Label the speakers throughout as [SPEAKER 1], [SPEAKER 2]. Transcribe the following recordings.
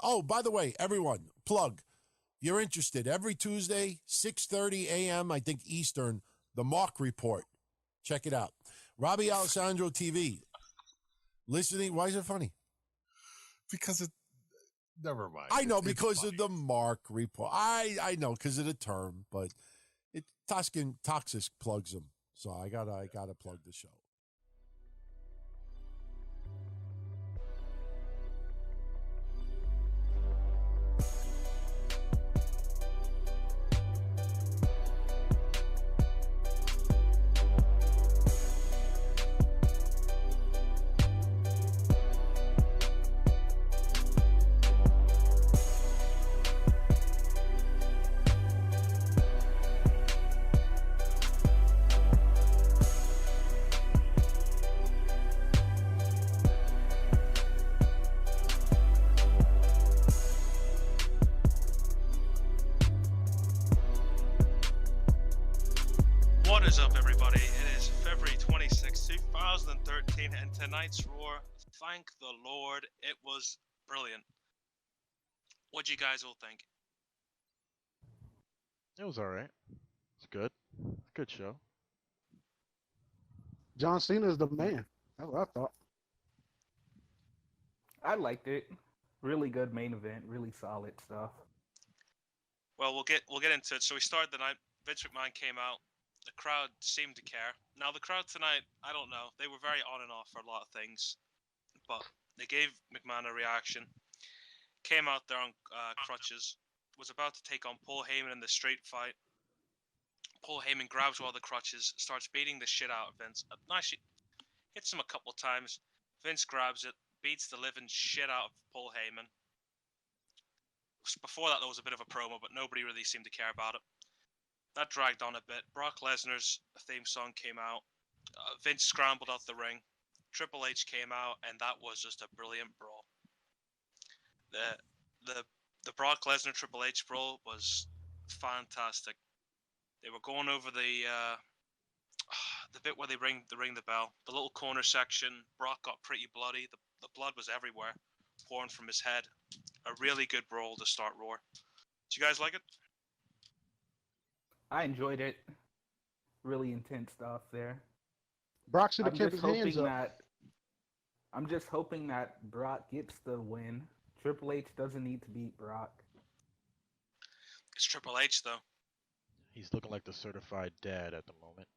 [SPEAKER 1] Oh, by the way, everyone, plug. You're interested every Tuesday, 6:30 a.m. I think Eastern. The Mark Report. Check it out. Robbie Alessandro TV. Listening. Why is it funny?
[SPEAKER 2] Because it. Never mind.
[SPEAKER 1] I know because of the Mark Report. I know because of the term, but Toxic plugs them, so I gotta plug the show.
[SPEAKER 3] What is up, everybody? It is February 26, 2013, and tonight's Roar, thank the Lord, it was brilliant. What do you guys all think?
[SPEAKER 4] It was alright. It's good. Good show.
[SPEAKER 5] John Cena's the man. That's what I thought.
[SPEAKER 6] I liked it. Really good main event. Really solid stuff.
[SPEAKER 3] Well, we'll get into it. So we started the night. Vince McMahon came out. The crowd seemed to care. Now the crowd tonight, I don't know. They were very on and off for a lot of things, but they gave McMahon a reaction. Came out there on crutches. Was about to take on Paul Heyman in the street fight. Paul Heyman grabs one of the crutches, starts beating the shit out of Vince. Actually, hits him a couple of times. Vince grabs it, beats the living shit out of Paul Heyman. Before that, there was a bit of a promo, but nobody really seemed to care about it. That dragged on a bit. Brock Lesnar's theme song came out. Vince scrambled out the ring. Triple H came out, and that was just a brilliant brawl. The Brock Lesnar Triple H brawl was fantastic. They were going over the bit where they ring the bell, the little corner section. Brock got pretty bloody. The blood was everywhere, pouring from his head. A really good brawl to start Roar. Did you guys like it?
[SPEAKER 6] I enjoyed it. Really intense stuff there.
[SPEAKER 5] Brock should have kept his hands up.
[SPEAKER 6] I'm just hoping that Brock gets the win. Triple H doesn't need to beat Brock.
[SPEAKER 3] It's Triple H, though.
[SPEAKER 4] He's looking like the certified dad at the moment.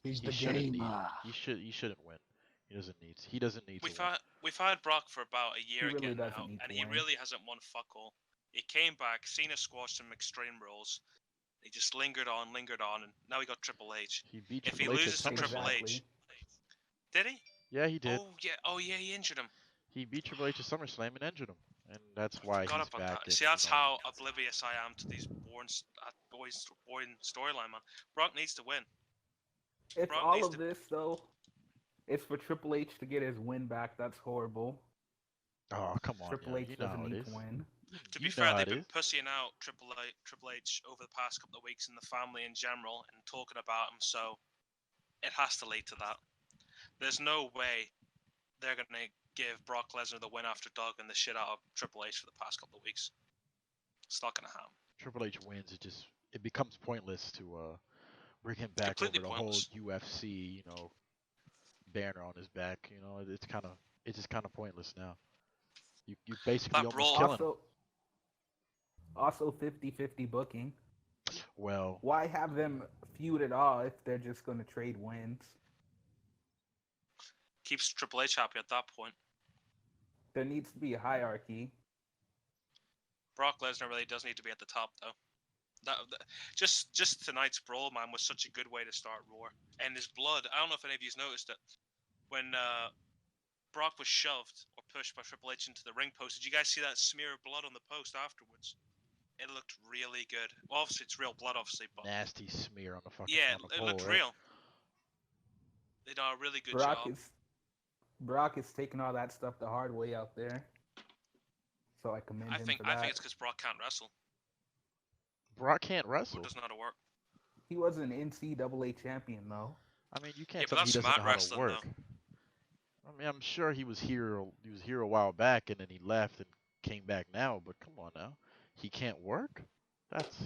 [SPEAKER 5] He's the
[SPEAKER 4] shouldn't
[SPEAKER 5] gamer.
[SPEAKER 4] He shouldn't win. He doesn't need to.
[SPEAKER 3] We've had Brock for about a year
[SPEAKER 6] He really
[SPEAKER 3] again
[SPEAKER 6] doesn't
[SPEAKER 3] now,
[SPEAKER 6] need
[SPEAKER 3] and
[SPEAKER 6] to
[SPEAKER 3] he
[SPEAKER 6] win.
[SPEAKER 3] really hasn't won fuck all. He came back, Cena squashed some Extreme Rules. He just lingered on, and now he got Triple H.
[SPEAKER 4] He beat
[SPEAKER 3] If he
[SPEAKER 4] Triple H at
[SPEAKER 3] loses to Triple
[SPEAKER 4] SummerSlam.
[SPEAKER 3] H, did he?
[SPEAKER 4] Yeah, he did.
[SPEAKER 3] Oh yeah, he injured him.
[SPEAKER 4] He beat Triple H at SummerSlam and injured him, and that's why
[SPEAKER 3] Forgot
[SPEAKER 4] he's
[SPEAKER 3] about
[SPEAKER 4] back.
[SPEAKER 3] that. See, that's how oblivious I am to these boring storyline, man. Brock needs to win.
[SPEAKER 6] It's
[SPEAKER 3] Brock
[SPEAKER 6] all
[SPEAKER 3] needs
[SPEAKER 6] of
[SPEAKER 3] to-
[SPEAKER 6] this, though. It's for Triple H to get his win back. That's horrible.
[SPEAKER 4] Oh, come on.
[SPEAKER 6] Triple H
[SPEAKER 4] you know
[SPEAKER 6] doesn't
[SPEAKER 4] how it
[SPEAKER 6] need
[SPEAKER 4] is.
[SPEAKER 6] to win.
[SPEAKER 3] To
[SPEAKER 4] You
[SPEAKER 3] be
[SPEAKER 4] know
[SPEAKER 3] fair,
[SPEAKER 4] how
[SPEAKER 3] they've
[SPEAKER 4] it
[SPEAKER 3] been
[SPEAKER 4] is.
[SPEAKER 3] pussying out Triple H over the past couple of weeks in the family in general and talking about him, so it has to lead to that. There's no way they're going to give Brock Lesnar the win after dogging the shit out of Triple H for the past couple of weeks. It's not going to happen.
[SPEAKER 4] Triple H wins, it becomes pointless to bring him back
[SPEAKER 3] Completely
[SPEAKER 4] over the
[SPEAKER 3] pointless.
[SPEAKER 4] whole UFC, banner on his back. It's just kind of pointless now. You basically
[SPEAKER 3] That
[SPEAKER 4] almost
[SPEAKER 3] brawl-
[SPEAKER 4] killing him.
[SPEAKER 6] Also 50-50 booking.
[SPEAKER 4] Well,
[SPEAKER 6] Why have them feud at all if they're just going to trade wins?
[SPEAKER 3] Keeps Triple H happy at that point.
[SPEAKER 6] There needs to be a hierarchy.
[SPEAKER 3] Brock Lesnar really does need to be at the top, though. Just tonight's brawl, man, was such a good way to start Roar. And his blood, I don't know if any of you noticed it, when Brock was shoved or pushed by Triple H into the ring post, did you guys see that smear of blood on the post afterwards? It looked really good. Well, obviously, it's real blood, obviously, but
[SPEAKER 4] nasty smear on the fucking
[SPEAKER 3] yeah,
[SPEAKER 4] on the
[SPEAKER 3] it
[SPEAKER 4] pole,
[SPEAKER 3] looked
[SPEAKER 4] right?
[SPEAKER 3] real. They done a really good job.
[SPEAKER 6] Brock is taking all that stuff the hard way out there. So I commend him for that.
[SPEAKER 3] I think it's because Brock can't wrestle.
[SPEAKER 4] Brock can't
[SPEAKER 3] Or
[SPEAKER 4] wrestle.
[SPEAKER 3] doesn't know how to work.
[SPEAKER 6] He was an NCAA champion, though.
[SPEAKER 4] I mean, you can't
[SPEAKER 3] Yeah, but
[SPEAKER 4] tell me he
[SPEAKER 3] that's
[SPEAKER 4] doesn't know
[SPEAKER 3] mat
[SPEAKER 4] how to
[SPEAKER 3] wrestling,
[SPEAKER 4] work. I mean, I'm sure he was here a while back, and then he left and came back now, but come on now, he can't work. That's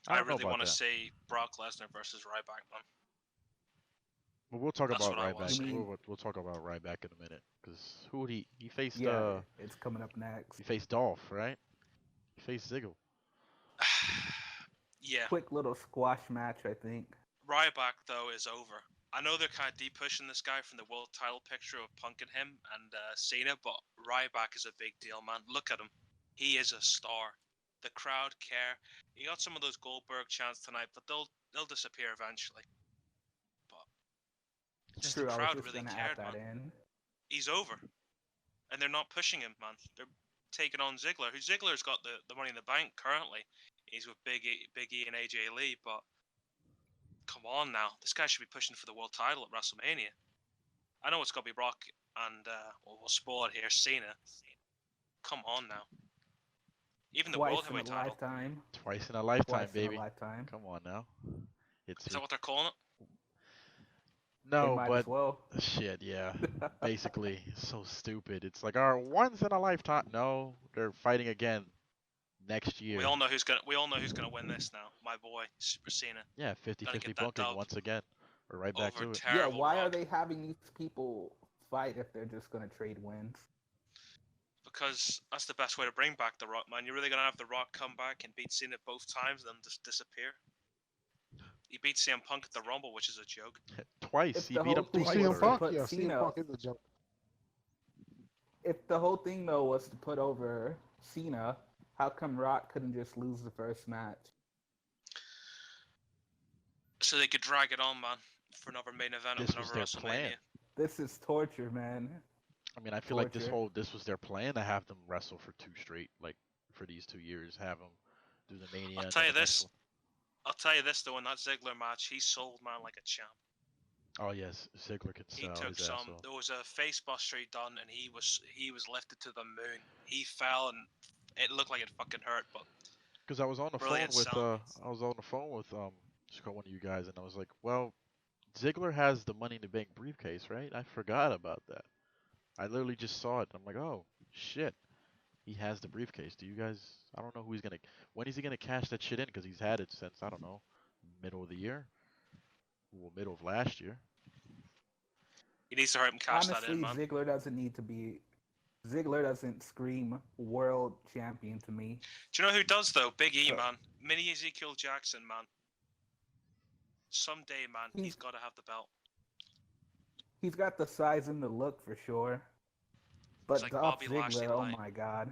[SPEAKER 4] I
[SPEAKER 3] I
[SPEAKER 4] don't know
[SPEAKER 3] really
[SPEAKER 4] about
[SPEAKER 3] want to
[SPEAKER 4] that.
[SPEAKER 3] see Brock Lesnar versus Ryback, man.
[SPEAKER 4] But we'll talk
[SPEAKER 3] That's
[SPEAKER 4] about
[SPEAKER 3] what I want to
[SPEAKER 4] Ryback.
[SPEAKER 6] You
[SPEAKER 3] see.
[SPEAKER 6] mean
[SPEAKER 4] We'll talk about Ryback in a minute. Cause who would he faced?
[SPEAKER 6] yeah, it's coming up next.
[SPEAKER 4] He faced Dolph, right? He faced Ziggler.
[SPEAKER 3] Yeah,
[SPEAKER 6] Quick little squash match, I think.
[SPEAKER 3] Ryback though is over. I know they're kind of deep pushing this guy from the world title picture of Punk and him and Cena, but Ryback is a big deal, man. Look at him. He is a star. The crowd care. He got some of those Goldberg chants tonight, but they'll disappear eventually. But just the
[SPEAKER 6] True, I was
[SPEAKER 3] crowd
[SPEAKER 6] just
[SPEAKER 3] really
[SPEAKER 6] gonna
[SPEAKER 3] cared,
[SPEAKER 6] add that
[SPEAKER 3] man.
[SPEAKER 6] in.
[SPEAKER 3] He's over, and they're not pushing him, man. They're taking on Ziggler. Who Ziggler's got the money in the bank currently. He's with Big E and AJ Lee, but come on now, this guy should be pushing for the world title at WrestleMania. I know it's got to be Brock and we'll spoil it here, Cena. Come on now. Even the
[SPEAKER 6] Twice
[SPEAKER 3] world
[SPEAKER 6] in a
[SPEAKER 3] heavyweight title.
[SPEAKER 6] lifetime.
[SPEAKER 4] Twice in a lifetime,
[SPEAKER 6] Twice in a
[SPEAKER 4] baby.
[SPEAKER 6] lifetime.
[SPEAKER 4] Come on now. It's
[SPEAKER 3] Is that what they're calling it?
[SPEAKER 6] They
[SPEAKER 4] no,
[SPEAKER 6] might
[SPEAKER 4] but
[SPEAKER 6] as well.
[SPEAKER 4] shit, yeah. Basically, it's so stupid. It's like our once in a lifetime. No, they're fighting again next year.
[SPEAKER 3] We all know who's gonna win this now. My boy, Super Cena.
[SPEAKER 4] Yeah,
[SPEAKER 3] Gonna
[SPEAKER 4] 50-50
[SPEAKER 3] get that
[SPEAKER 4] bunking
[SPEAKER 3] dub
[SPEAKER 4] once again. We're right back
[SPEAKER 3] over
[SPEAKER 4] to it.
[SPEAKER 6] Yeah,
[SPEAKER 3] terrible
[SPEAKER 6] why are
[SPEAKER 3] Rock.
[SPEAKER 6] they having these people fight if they're just gonna trade wins?
[SPEAKER 3] Because that's the best way to bring back The Rock, man. You're really gonna have The Rock come back and beat Cena both times, then just disappear. He beat CM Punk at the Rumble, which is a joke.
[SPEAKER 4] Twice.
[SPEAKER 6] If
[SPEAKER 4] He
[SPEAKER 6] the
[SPEAKER 4] beat
[SPEAKER 6] whole
[SPEAKER 4] him
[SPEAKER 6] thing
[SPEAKER 4] twice
[SPEAKER 6] was
[SPEAKER 5] CM
[SPEAKER 6] to
[SPEAKER 4] already.
[SPEAKER 5] Punk,
[SPEAKER 6] put
[SPEAKER 5] yeah,
[SPEAKER 6] Cena,
[SPEAKER 5] CM Punk is a joke.
[SPEAKER 6] if the whole thing though was to put over Cena, how come Rock couldn't just lose the first match?
[SPEAKER 3] So they could drag it on, man, for another main event of
[SPEAKER 4] This was
[SPEAKER 3] another
[SPEAKER 4] their
[SPEAKER 3] WrestleMania.
[SPEAKER 4] plan.
[SPEAKER 6] This is torture, man.
[SPEAKER 4] I mean, I feel like
[SPEAKER 6] Torture.
[SPEAKER 4] this was their plan to have them wrestle for 2 straight, like for these 2 years, have them do the Mania.
[SPEAKER 3] I'll
[SPEAKER 4] and
[SPEAKER 3] tell
[SPEAKER 4] then
[SPEAKER 3] you
[SPEAKER 4] the next
[SPEAKER 3] this.
[SPEAKER 4] one.
[SPEAKER 3] I'll tell you this though, in that Ziggler match, he sold man like a champ.
[SPEAKER 4] Oh yes, Ziggler can
[SPEAKER 3] He
[SPEAKER 4] sell
[SPEAKER 3] took
[SPEAKER 4] his ass
[SPEAKER 3] some.
[SPEAKER 4] off.
[SPEAKER 3] There was a face buster he done, and he was lifted to the moon. He fell, and it looked like it fucking hurt, but
[SPEAKER 4] Because I was on the phone
[SPEAKER 3] brilliant
[SPEAKER 4] with
[SPEAKER 3] selling.
[SPEAKER 4] just got one of you guys, and I was like, well, Ziggler has the Money in the Bank briefcase, right? I forgot about that. I literally just saw it. I'm like, oh shit, he has the briefcase. Do you guys? I don't know who he's gonna. When is he gonna cash that shit in? Because he's had it since I don't know, middle of the year, well, middle of last year.
[SPEAKER 3] He needs to hurry and cash that
[SPEAKER 6] Honestly,
[SPEAKER 3] in, man.
[SPEAKER 6] Ziggler doesn't need to be. Ziggler doesn't scream world champion to me.
[SPEAKER 3] Do you know who does though? Big E,
[SPEAKER 6] So-
[SPEAKER 3] man. Mini Ezekiel Jackson, man. Someday, man, he's got to have the belt.
[SPEAKER 6] He's got the size and the look for sure. But
[SPEAKER 3] like
[SPEAKER 6] Dolph
[SPEAKER 3] Bobby Lashley
[SPEAKER 6] Ziggler, oh
[SPEAKER 3] light.
[SPEAKER 6] my god.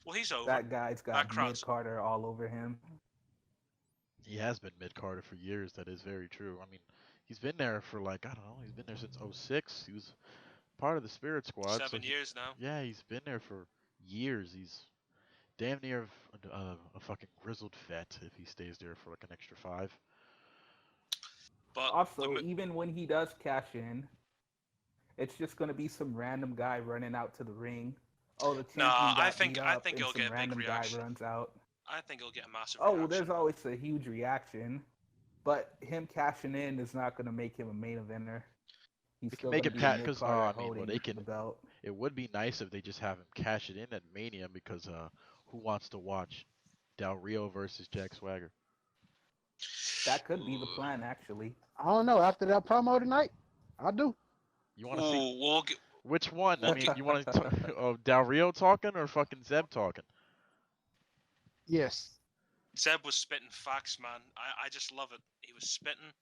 [SPEAKER 3] Well, he's over.
[SPEAKER 6] That guy's
[SPEAKER 3] That
[SPEAKER 6] got
[SPEAKER 3] crowd's-
[SPEAKER 6] Mid Carter all over him.
[SPEAKER 4] He has been mid Carter for years. That is very true. I mean, he's been there for like I don't know. He's been there since '06. He was part of the Spirit Squad.
[SPEAKER 3] 7 years now.
[SPEAKER 4] Yeah, he's been there for years. He's damn near a fucking grizzled vet if he stays there for like an extra 5.
[SPEAKER 3] But
[SPEAKER 6] Also, even when he does cash in, it's just going to be some random guy running out to the ring. Oh, the champion
[SPEAKER 3] Nah,
[SPEAKER 6] got
[SPEAKER 3] I think-
[SPEAKER 6] beat
[SPEAKER 3] I
[SPEAKER 6] up,
[SPEAKER 3] think
[SPEAKER 6] and
[SPEAKER 3] he'll
[SPEAKER 6] some
[SPEAKER 3] get a big
[SPEAKER 6] random
[SPEAKER 3] reaction.
[SPEAKER 6] guy runs out.
[SPEAKER 3] I think he'll get a massive
[SPEAKER 6] Oh,
[SPEAKER 3] reaction.
[SPEAKER 6] well, there's always a huge reaction, but him cashing in is not going to make him a main eventer. He's
[SPEAKER 4] They can
[SPEAKER 6] still
[SPEAKER 4] make
[SPEAKER 6] gonna
[SPEAKER 4] it
[SPEAKER 6] be
[SPEAKER 4] ca-
[SPEAKER 6] Mid
[SPEAKER 4] 'cause,
[SPEAKER 6] Carter
[SPEAKER 4] I mean, well,
[SPEAKER 6] holding
[SPEAKER 4] they can-
[SPEAKER 6] the belt.
[SPEAKER 4] It would be nice if they just have him cash it in at Mania because who wants to watch Del Rio versus Jack Swagger?
[SPEAKER 6] That could be the plan, actually.
[SPEAKER 5] I don't know. After that promo tonight, I do.
[SPEAKER 4] You want to see
[SPEAKER 3] Ooh, we'll get,
[SPEAKER 4] which one? I
[SPEAKER 3] we'll
[SPEAKER 4] mean, you want to Del Rio talking or fucking Zeb talking?
[SPEAKER 5] Yes.
[SPEAKER 3] Zeb was spitting facts, man. I just love it. He was spitting,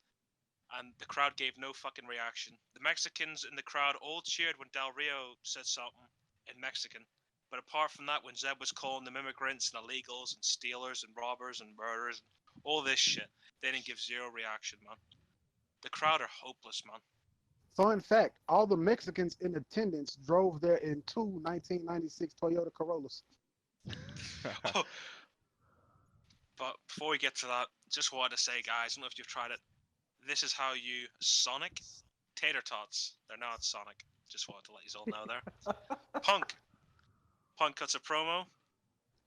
[SPEAKER 3] and the crowd gave no fucking reaction. The Mexicans in the crowd all cheered when Del Rio said something in Mexican. But apart from that, when Zeb was calling them immigrants and illegals and stealers and robbers and murderers and all this shit, they didn't give zero reaction, man. The crowd are hopeless, man.
[SPEAKER 5] Fun fact: all the Mexicans in attendance drove there in 1996 Toyota Corollas.
[SPEAKER 3] But before we get to that, just wanted to say, guys, I don't know if you've tried it. This is how you Sonic tater tots. They're not Sonic. Just wanted to let you all know there. Punk cuts a promo.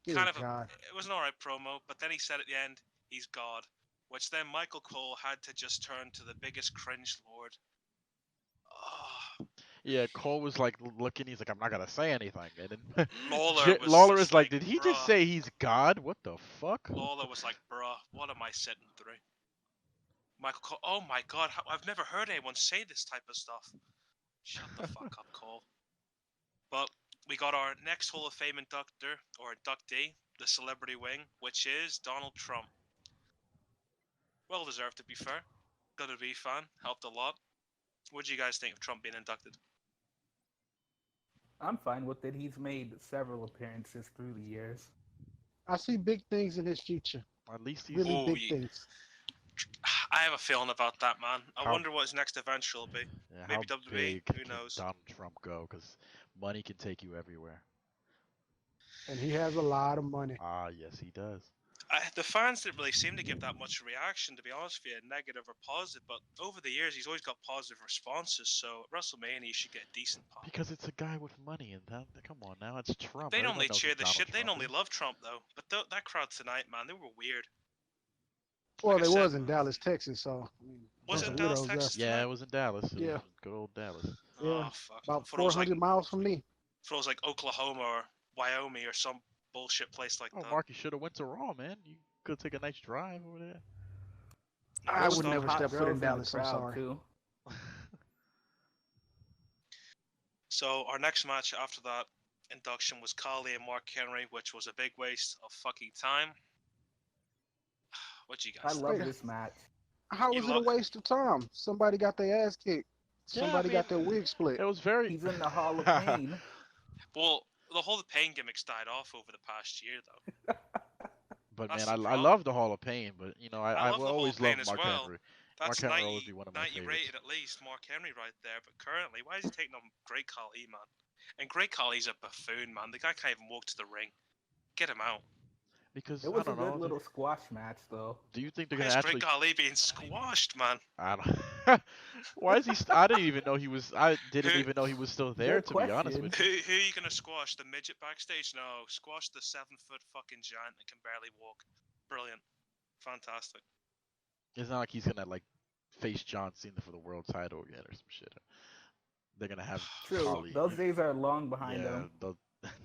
[SPEAKER 5] Good
[SPEAKER 3] Kind of
[SPEAKER 5] God.
[SPEAKER 3] It was an alright promo, but then he said at the end, he's God. Which then Michael Cole had to just turn to the biggest cringe lord. Oh,
[SPEAKER 4] Yeah, Cole was like looking. He's like, I'm not gonna say anything. And then
[SPEAKER 3] Lawler was
[SPEAKER 4] Lawler
[SPEAKER 3] just
[SPEAKER 4] is like,
[SPEAKER 3] like,
[SPEAKER 4] did he just
[SPEAKER 3] bruh.
[SPEAKER 4] say he's God? What the fuck?
[SPEAKER 3] Lawler was like, bruh, what am I sitting through? Michael Cole, oh my god, I've never heard anyone say this type of stuff. Shut the fuck up, Cole. But we got our next Hall of Fame inductor, or inductee, the celebrity wing, which is Donald Trump. Well deserved, to be fair. WWE fan, helped a lot. What do you guys think of Trump being inducted?
[SPEAKER 6] I'm fine with it. He's made several appearances through the years.
[SPEAKER 5] I see big things in his future.
[SPEAKER 4] At least he's
[SPEAKER 5] Really
[SPEAKER 3] Oh,
[SPEAKER 5] big
[SPEAKER 3] yeah.
[SPEAKER 5] things.
[SPEAKER 3] I have a feeling about that, man. I
[SPEAKER 4] How-
[SPEAKER 3] wonder what his next adventure will be.
[SPEAKER 4] yeah,
[SPEAKER 3] Maybe
[SPEAKER 4] how
[SPEAKER 3] WWE?
[SPEAKER 4] big
[SPEAKER 3] Who
[SPEAKER 4] can
[SPEAKER 3] knows?
[SPEAKER 4] Donald Trump go? Because money can take you everywhere.
[SPEAKER 5] And he has a lot of money.
[SPEAKER 4] Ah, yes, he does.
[SPEAKER 3] The fans didn't really seem to give that much reaction, to be honest with you, negative or positive. But over the years, he's always got positive responses. So at WrestleMania, he should get a decent pop.
[SPEAKER 4] Because it's a guy with money, and that, come on now, it's Trump.
[SPEAKER 3] They
[SPEAKER 4] Everyone
[SPEAKER 3] normally
[SPEAKER 4] knows who
[SPEAKER 3] cheer the
[SPEAKER 4] Donald
[SPEAKER 3] shit. They
[SPEAKER 4] Trump
[SPEAKER 3] normally
[SPEAKER 4] is.
[SPEAKER 3] love Trump though. But that crowd tonight, man, they were weird.
[SPEAKER 5] Well,
[SPEAKER 3] Like I
[SPEAKER 5] they
[SPEAKER 3] said,
[SPEAKER 5] was in Dallas, Texas, so I mean,
[SPEAKER 3] Was
[SPEAKER 5] bunch
[SPEAKER 3] it
[SPEAKER 5] of
[SPEAKER 3] Dallas,
[SPEAKER 5] weirdos there.
[SPEAKER 3] Texas?
[SPEAKER 4] Yeah,
[SPEAKER 3] tonight?
[SPEAKER 4] it was in Dallas. It
[SPEAKER 5] Yeah.
[SPEAKER 4] was good old Dallas.
[SPEAKER 5] Yeah,
[SPEAKER 3] Oh fuck.
[SPEAKER 5] about
[SPEAKER 3] Thought it was
[SPEAKER 5] 400 miles from me.
[SPEAKER 3] thought it was like Oklahoma or Wyoming or some bullshit place like
[SPEAKER 4] Oh,
[SPEAKER 3] that.
[SPEAKER 4] Mark, you should have went to Raw, man. You could take a nice drive over there.
[SPEAKER 3] No,
[SPEAKER 5] I
[SPEAKER 3] it's
[SPEAKER 5] would
[SPEAKER 3] not.
[SPEAKER 5] never
[SPEAKER 6] Hot
[SPEAKER 5] step foot
[SPEAKER 6] girls
[SPEAKER 5] in
[SPEAKER 6] the
[SPEAKER 5] Dallas. I'm
[SPEAKER 6] crowd,
[SPEAKER 5] sorry.
[SPEAKER 6] Too.
[SPEAKER 3] So our next match after that induction was Khali and Mark Henry, which was a big waste of fucking time. What do you
[SPEAKER 6] I
[SPEAKER 3] guys think?
[SPEAKER 6] love
[SPEAKER 5] Wait.
[SPEAKER 6] this match.
[SPEAKER 5] How
[SPEAKER 3] You
[SPEAKER 5] was it a
[SPEAKER 3] love-
[SPEAKER 5] waste of time? Somebody got their ass kicked.
[SPEAKER 4] Yeah, I
[SPEAKER 5] Somebody got their
[SPEAKER 4] mean,
[SPEAKER 5] wig split.
[SPEAKER 4] It was very.
[SPEAKER 6] He's in the Hall of Pain.
[SPEAKER 3] Well, the whole pain gimmicks died off over the past year, though.
[SPEAKER 4] But
[SPEAKER 3] That's
[SPEAKER 4] man,
[SPEAKER 3] the
[SPEAKER 4] I
[SPEAKER 3] problem.
[SPEAKER 4] love the Hall of Pain. But you know,
[SPEAKER 3] I
[SPEAKER 4] I
[SPEAKER 3] love
[SPEAKER 4] will
[SPEAKER 3] the Hall
[SPEAKER 4] always
[SPEAKER 3] of Pain
[SPEAKER 4] love
[SPEAKER 3] as
[SPEAKER 4] Mark
[SPEAKER 3] well.
[SPEAKER 4] Henry.
[SPEAKER 3] That's
[SPEAKER 4] Mark Henry will
[SPEAKER 3] 90,
[SPEAKER 4] always be one of my
[SPEAKER 3] 90
[SPEAKER 4] favorites.
[SPEAKER 3] rated at least, Mark Henry right there. But currently, why is he taking on Great Khali, man? And Great Khali's a buffoon, man. The guy can't even walk to the ring. Get him out.
[SPEAKER 4] Because
[SPEAKER 6] It
[SPEAKER 4] I
[SPEAKER 6] was a
[SPEAKER 4] don't
[SPEAKER 6] good
[SPEAKER 4] know.
[SPEAKER 6] little squash match, though.
[SPEAKER 4] Do you think they're
[SPEAKER 3] Why
[SPEAKER 4] gonna
[SPEAKER 3] is
[SPEAKER 4] actually?
[SPEAKER 3] Great Khali being squashed, man?
[SPEAKER 4] I don't. Why is he? I didn't even know he was. I didn't
[SPEAKER 3] Who-
[SPEAKER 4] even know he was still there.
[SPEAKER 6] Good
[SPEAKER 4] To be honest
[SPEAKER 6] question.
[SPEAKER 4] with
[SPEAKER 3] Who
[SPEAKER 4] you.
[SPEAKER 3] are you gonna squash? The midget backstage? No, squash the 7-foot fucking giant that can barely walk. Brilliant, fantastic.
[SPEAKER 4] It's not like he's gonna like face John Cena for the world title again or some shit. They're gonna have
[SPEAKER 6] True.
[SPEAKER 4] Khali.
[SPEAKER 6] Those days are long behind
[SPEAKER 4] Yeah,
[SPEAKER 6] him.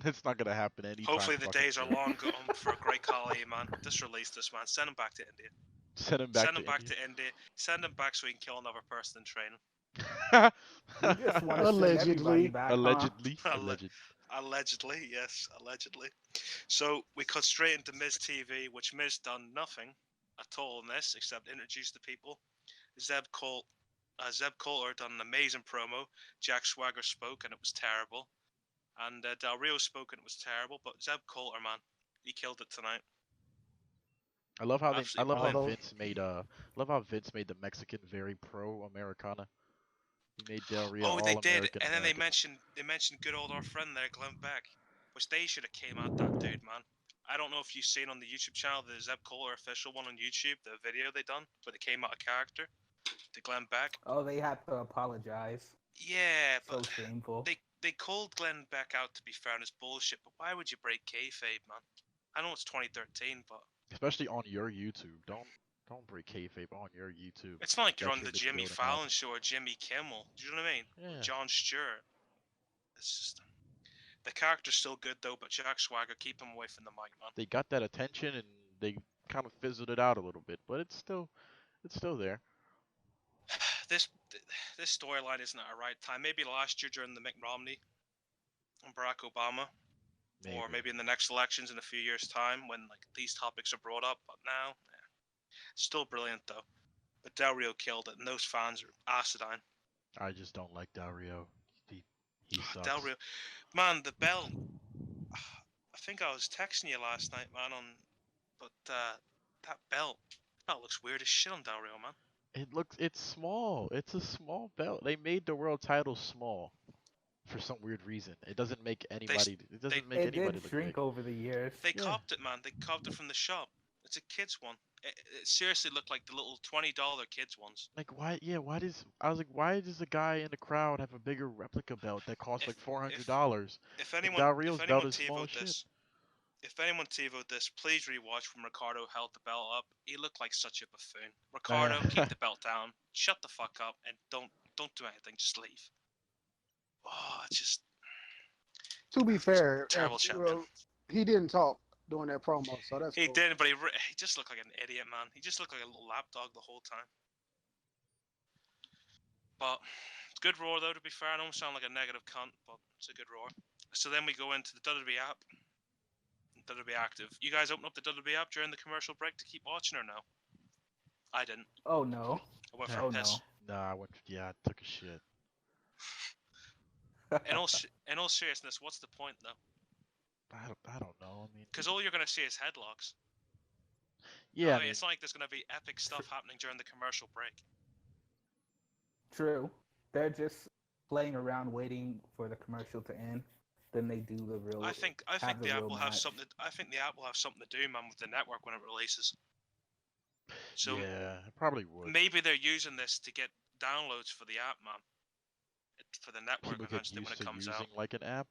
[SPEAKER 4] it's not gonna happen anytime.
[SPEAKER 3] Hopefully the
[SPEAKER 4] fucking
[SPEAKER 3] days are
[SPEAKER 4] soon.
[SPEAKER 3] long gone for Great Khali, man. Just release this man. Send him back to India.
[SPEAKER 4] Send him back
[SPEAKER 3] Send
[SPEAKER 4] to
[SPEAKER 3] him back
[SPEAKER 4] India.
[SPEAKER 3] to India. Send him back so he can kill another person in training.
[SPEAKER 6] You just want to send
[SPEAKER 5] Allegedly.
[SPEAKER 6] everybody back, huh?
[SPEAKER 4] Allegedly.
[SPEAKER 3] Alle-
[SPEAKER 4] Alleged.
[SPEAKER 3] Allegedly, yes, allegedly. So we cut straight into Miz TV, which Miz done nothing at all in this except introduce the people. Zeb Coulter done an amazing promo. Jack Swagger spoke and it was terrible. And Del Rio spoke and it was terrible. But Zeb Coulter, man, he killed it tonight.
[SPEAKER 4] I love how
[SPEAKER 3] Absolutely
[SPEAKER 4] I love how
[SPEAKER 5] brilliant.
[SPEAKER 4] Vince made love how Vince made the Mexican very pro Americana. He made Del Rio
[SPEAKER 3] Oh,
[SPEAKER 4] all
[SPEAKER 3] they did,
[SPEAKER 4] American.
[SPEAKER 3] and then they
[SPEAKER 4] American.
[SPEAKER 3] mentioned good old our friend there, Glenn Beck, which they should have came at that dude, man. I don't know if you've seen on the YouTube channel the Zeb Coulter official one on YouTube, the video they done, where they came out of character to Glenn Beck.
[SPEAKER 6] Oh, they had to apologize.
[SPEAKER 3] Yeah,
[SPEAKER 6] So
[SPEAKER 3] but
[SPEAKER 6] shameful.
[SPEAKER 3] they called Glenn Beck out to be fair and it's bullshit. But why would you break kayfabe, man? I know it's 2013, but
[SPEAKER 4] Especially on your YouTube. Don't break kayfabe on your YouTube.
[SPEAKER 3] it's not like you're
[SPEAKER 4] That
[SPEAKER 3] on the
[SPEAKER 4] shit gets
[SPEAKER 3] Jimmy
[SPEAKER 4] building up.
[SPEAKER 3] Fallon show or Jimmy Kimmel. Do you know what I mean?
[SPEAKER 4] Yeah.
[SPEAKER 3] Jon Stewart. It's just the character's still good though, but Jack Swagger, keep him away from the mic, man.
[SPEAKER 4] They got that attention and they kind of fizzled it out a little bit, but it's still there.
[SPEAKER 3] This storyline isn't at a right time. Maybe last year during the Mitt Romney and Barack Obama, or maybe in the next elections in a few years' time when like these topics are brought up. But now, still brilliant though. But Del Rio killed it, and those fans are acidine.
[SPEAKER 4] I just don't like Del Rio. He sucks.
[SPEAKER 3] Del Rio, man, the belt. I think I was texting you last night, man. But that belt looks weird as shit on Del Rio, man.
[SPEAKER 4] It's small. It's a small belt. They made the world title small for some weird reason. It doesn't make anybody. It doesn't make
[SPEAKER 6] It
[SPEAKER 4] anybody
[SPEAKER 6] did
[SPEAKER 4] look
[SPEAKER 6] shrink
[SPEAKER 4] big.
[SPEAKER 6] over the years.
[SPEAKER 3] They
[SPEAKER 4] Yeah.
[SPEAKER 3] copped it, man. They copped it from the shop. It's a kids one. It seriously looked like the little $20 kids ones.
[SPEAKER 4] Like why? Yeah. Why does I was like, why does the guy in the crowd have a bigger replica belt that costs like $400?
[SPEAKER 3] If
[SPEAKER 4] Del
[SPEAKER 3] anyone,
[SPEAKER 4] Rio's
[SPEAKER 3] if
[SPEAKER 4] belt
[SPEAKER 3] anyone
[SPEAKER 4] is small as
[SPEAKER 3] TiVoed
[SPEAKER 4] shit.
[SPEAKER 3] this, if anyone TiVoed this, please rewatch when Ricardo held the belt up. He looked like such a buffoon. Ricardo, keep the belt down. Shut the fuck up and don't do anything. Just leave. Oh, it's just
[SPEAKER 5] To be fair,
[SPEAKER 3] terrible champion.
[SPEAKER 5] he didn't talk during that promo, so that's
[SPEAKER 3] He
[SPEAKER 5] cool.
[SPEAKER 3] did, but he just looked like an idiot, man. He just looked like a little lapdog the whole time. But it's good Raw, though, to be fair. I don't sound like a negative cunt, but it's a good Raw. So then we go into the WWE app. WWE Active. You guys open up the WWE app during the commercial break to keep watching or no? I didn't.
[SPEAKER 6] Oh no.
[SPEAKER 3] I went for
[SPEAKER 6] Oh
[SPEAKER 3] a piss.
[SPEAKER 6] no.
[SPEAKER 4] Nah, I went. Yeah, I took a shit.
[SPEAKER 3] In all seriousness, what's the point, though?
[SPEAKER 4] I don't know. I mean,
[SPEAKER 3] Because all you're going to see is headlocks.
[SPEAKER 4] yeah.
[SPEAKER 3] I mean, it's not like there's going to be epic stuff happening during the commercial break.
[SPEAKER 6] True. They're just playing around waiting for the commercial to end. Then they do the real.
[SPEAKER 3] I think the app will have something. I think the app will have something to do, man, with the network when it releases. So
[SPEAKER 4] yeah, it probably would.
[SPEAKER 3] maybe they're using this to get downloads for the app, man. For the network
[SPEAKER 4] People get
[SPEAKER 3] eventually
[SPEAKER 4] used
[SPEAKER 3] when it
[SPEAKER 4] to
[SPEAKER 3] comes
[SPEAKER 4] using
[SPEAKER 3] out.
[SPEAKER 4] like an app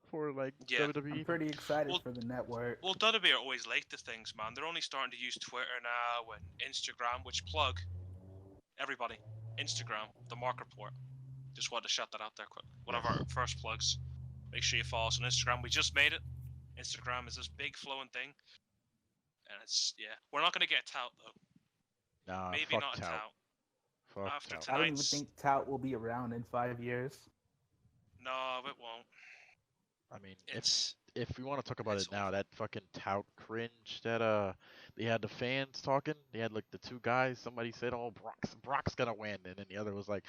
[SPEAKER 4] for like
[SPEAKER 3] Yeah.
[SPEAKER 4] WWE.
[SPEAKER 6] I'm pretty excited
[SPEAKER 3] Well-
[SPEAKER 6] for the network.
[SPEAKER 3] Well, WWE are always late to things, man. They're only starting to use Twitter now and Instagram, which plug everybody. Instagram, the Mark Report. Just wanted to shout that out there quick. One of our first plugs. Make sure you follow us on Instagram. We just made it. Instagram is this big flowing thing. And it's, yeah. We're not going to get a tout, though.
[SPEAKER 4] Nah,
[SPEAKER 3] Maybe
[SPEAKER 4] fuck
[SPEAKER 3] not a
[SPEAKER 4] tout.
[SPEAKER 3] tout.
[SPEAKER 4] Fuck
[SPEAKER 3] After
[SPEAKER 4] tout.
[SPEAKER 3] tonight-
[SPEAKER 6] I don't even
[SPEAKER 3] tonight's-
[SPEAKER 6] think Tout will be around in 5 years.
[SPEAKER 3] No, it won't.
[SPEAKER 4] I mean,
[SPEAKER 3] It's
[SPEAKER 4] if we want to talk about
[SPEAKER 3] it's
[SPEAKER 4] it now,
[SPEAKER 3] awful.
[SPEAKER 4] that fucking tout cringe that they had the fans talking. They had like the two guys. Somebody said, "Oh, Brock's gonna win," and then the other was like,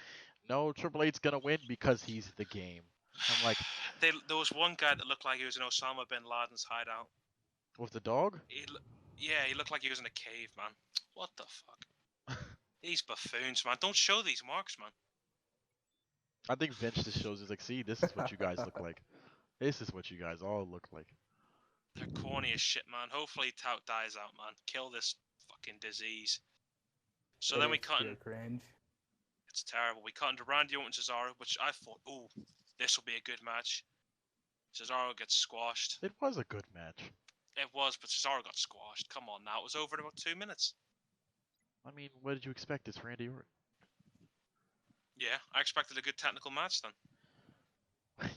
[SPEAKER 4] "No, Triple H's gonna win because he's the game." I'm like,
[SPEAKER 3] there was one guy that looked like he was in Osama bin Laden's hideout.
[SPEAKER 4] with the dog?
[SPEAKER 3] Yeah, he looked like he was in a cave, man. What the fuck? These buffoons, man. Don't show these marks, man.
[SPEAKER 4] I think Vince just shows us like, see, this is what you guys look like. This is what you guys all look like.
[SPEAKER 3] They're corny as shit, man. Hopefully Tout dies out, man. Kill this fucking disease. So then we cut in.
[SPEAKER 6] Cringe.
[SPEAKER 3] It's terrible. We cut into Randy Orton and Cesaro, which I thought, ooh, this will be a good match. Cesaro gets squashed.
[SPEAKER 4] It was a good match.
[SPEAKER 3] It was, but Cesaro got squashed. Come on now. It was over in about 2 minutes.
[SPEAKER 4] I mean, what did you expect? It's Randy Orton.
[SPEAKER 3] Yeah, I expected a good technical match then.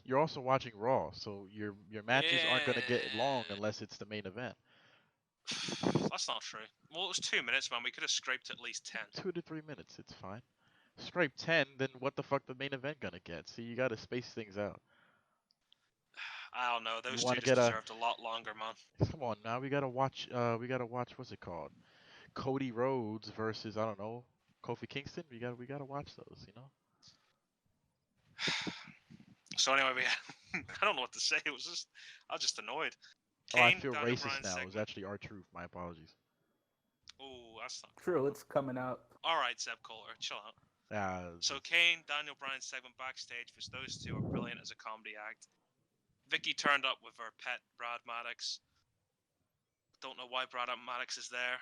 [SPEAKER 4] You're also watching Raw, so your matches aren't gonna get long
[SPEAKER 3] Yeah.
[SPEAKER 4] unless it's the main event.
[SPEAKER 3] That's not true. Well, it was 2 minutes, man. We could have scraped at least 10.
[SPEAKER 4] 2 to 3 minutes, it's fine. Scrape 10, then what the fuck the main event gonna get? See, you gotta space things out.
[SPEAKER 3] I don't know. Those two
[SPEAKER 4] wanna
[SPEAKER 3] just
[SPEAKER 4] get a-
[SPEAKER 3] deserved a lot longer, man.
[SPEAKER 4] Come on now, we gotta watch. What's it called? Cody Rhodes versus, I don't know, Kofi Kingston. We gotta watch those. You know.
[SPEAKER 3] So anyway, I don't know what to say. I was just annoyed.
[SPEAKER 4] Oh, I
[SPEAKER 3] Kane,
[SPEAKER 4] feel
[SPEAKER 3] Daniel
[SPEAKER 4] racist
[SPEAKER 3] Bryan
[SPEAKER 4] now. It was
[SPEAKER 3] segment.
[SPEAKER 4] actually R-Truth. My apologies.
[SPEAKER 3] Oh, that's not.
[SPEAKER 6] True, it's coming up.
[SPEAKER 3] All right, Zeb Coulter, chill out. So Kane, Daniel Bryan segment backstage, because those two are brilliant as a comedy act. Vicky turned up with her pet Brad Maddox. Don't know why Brad Maddox is there.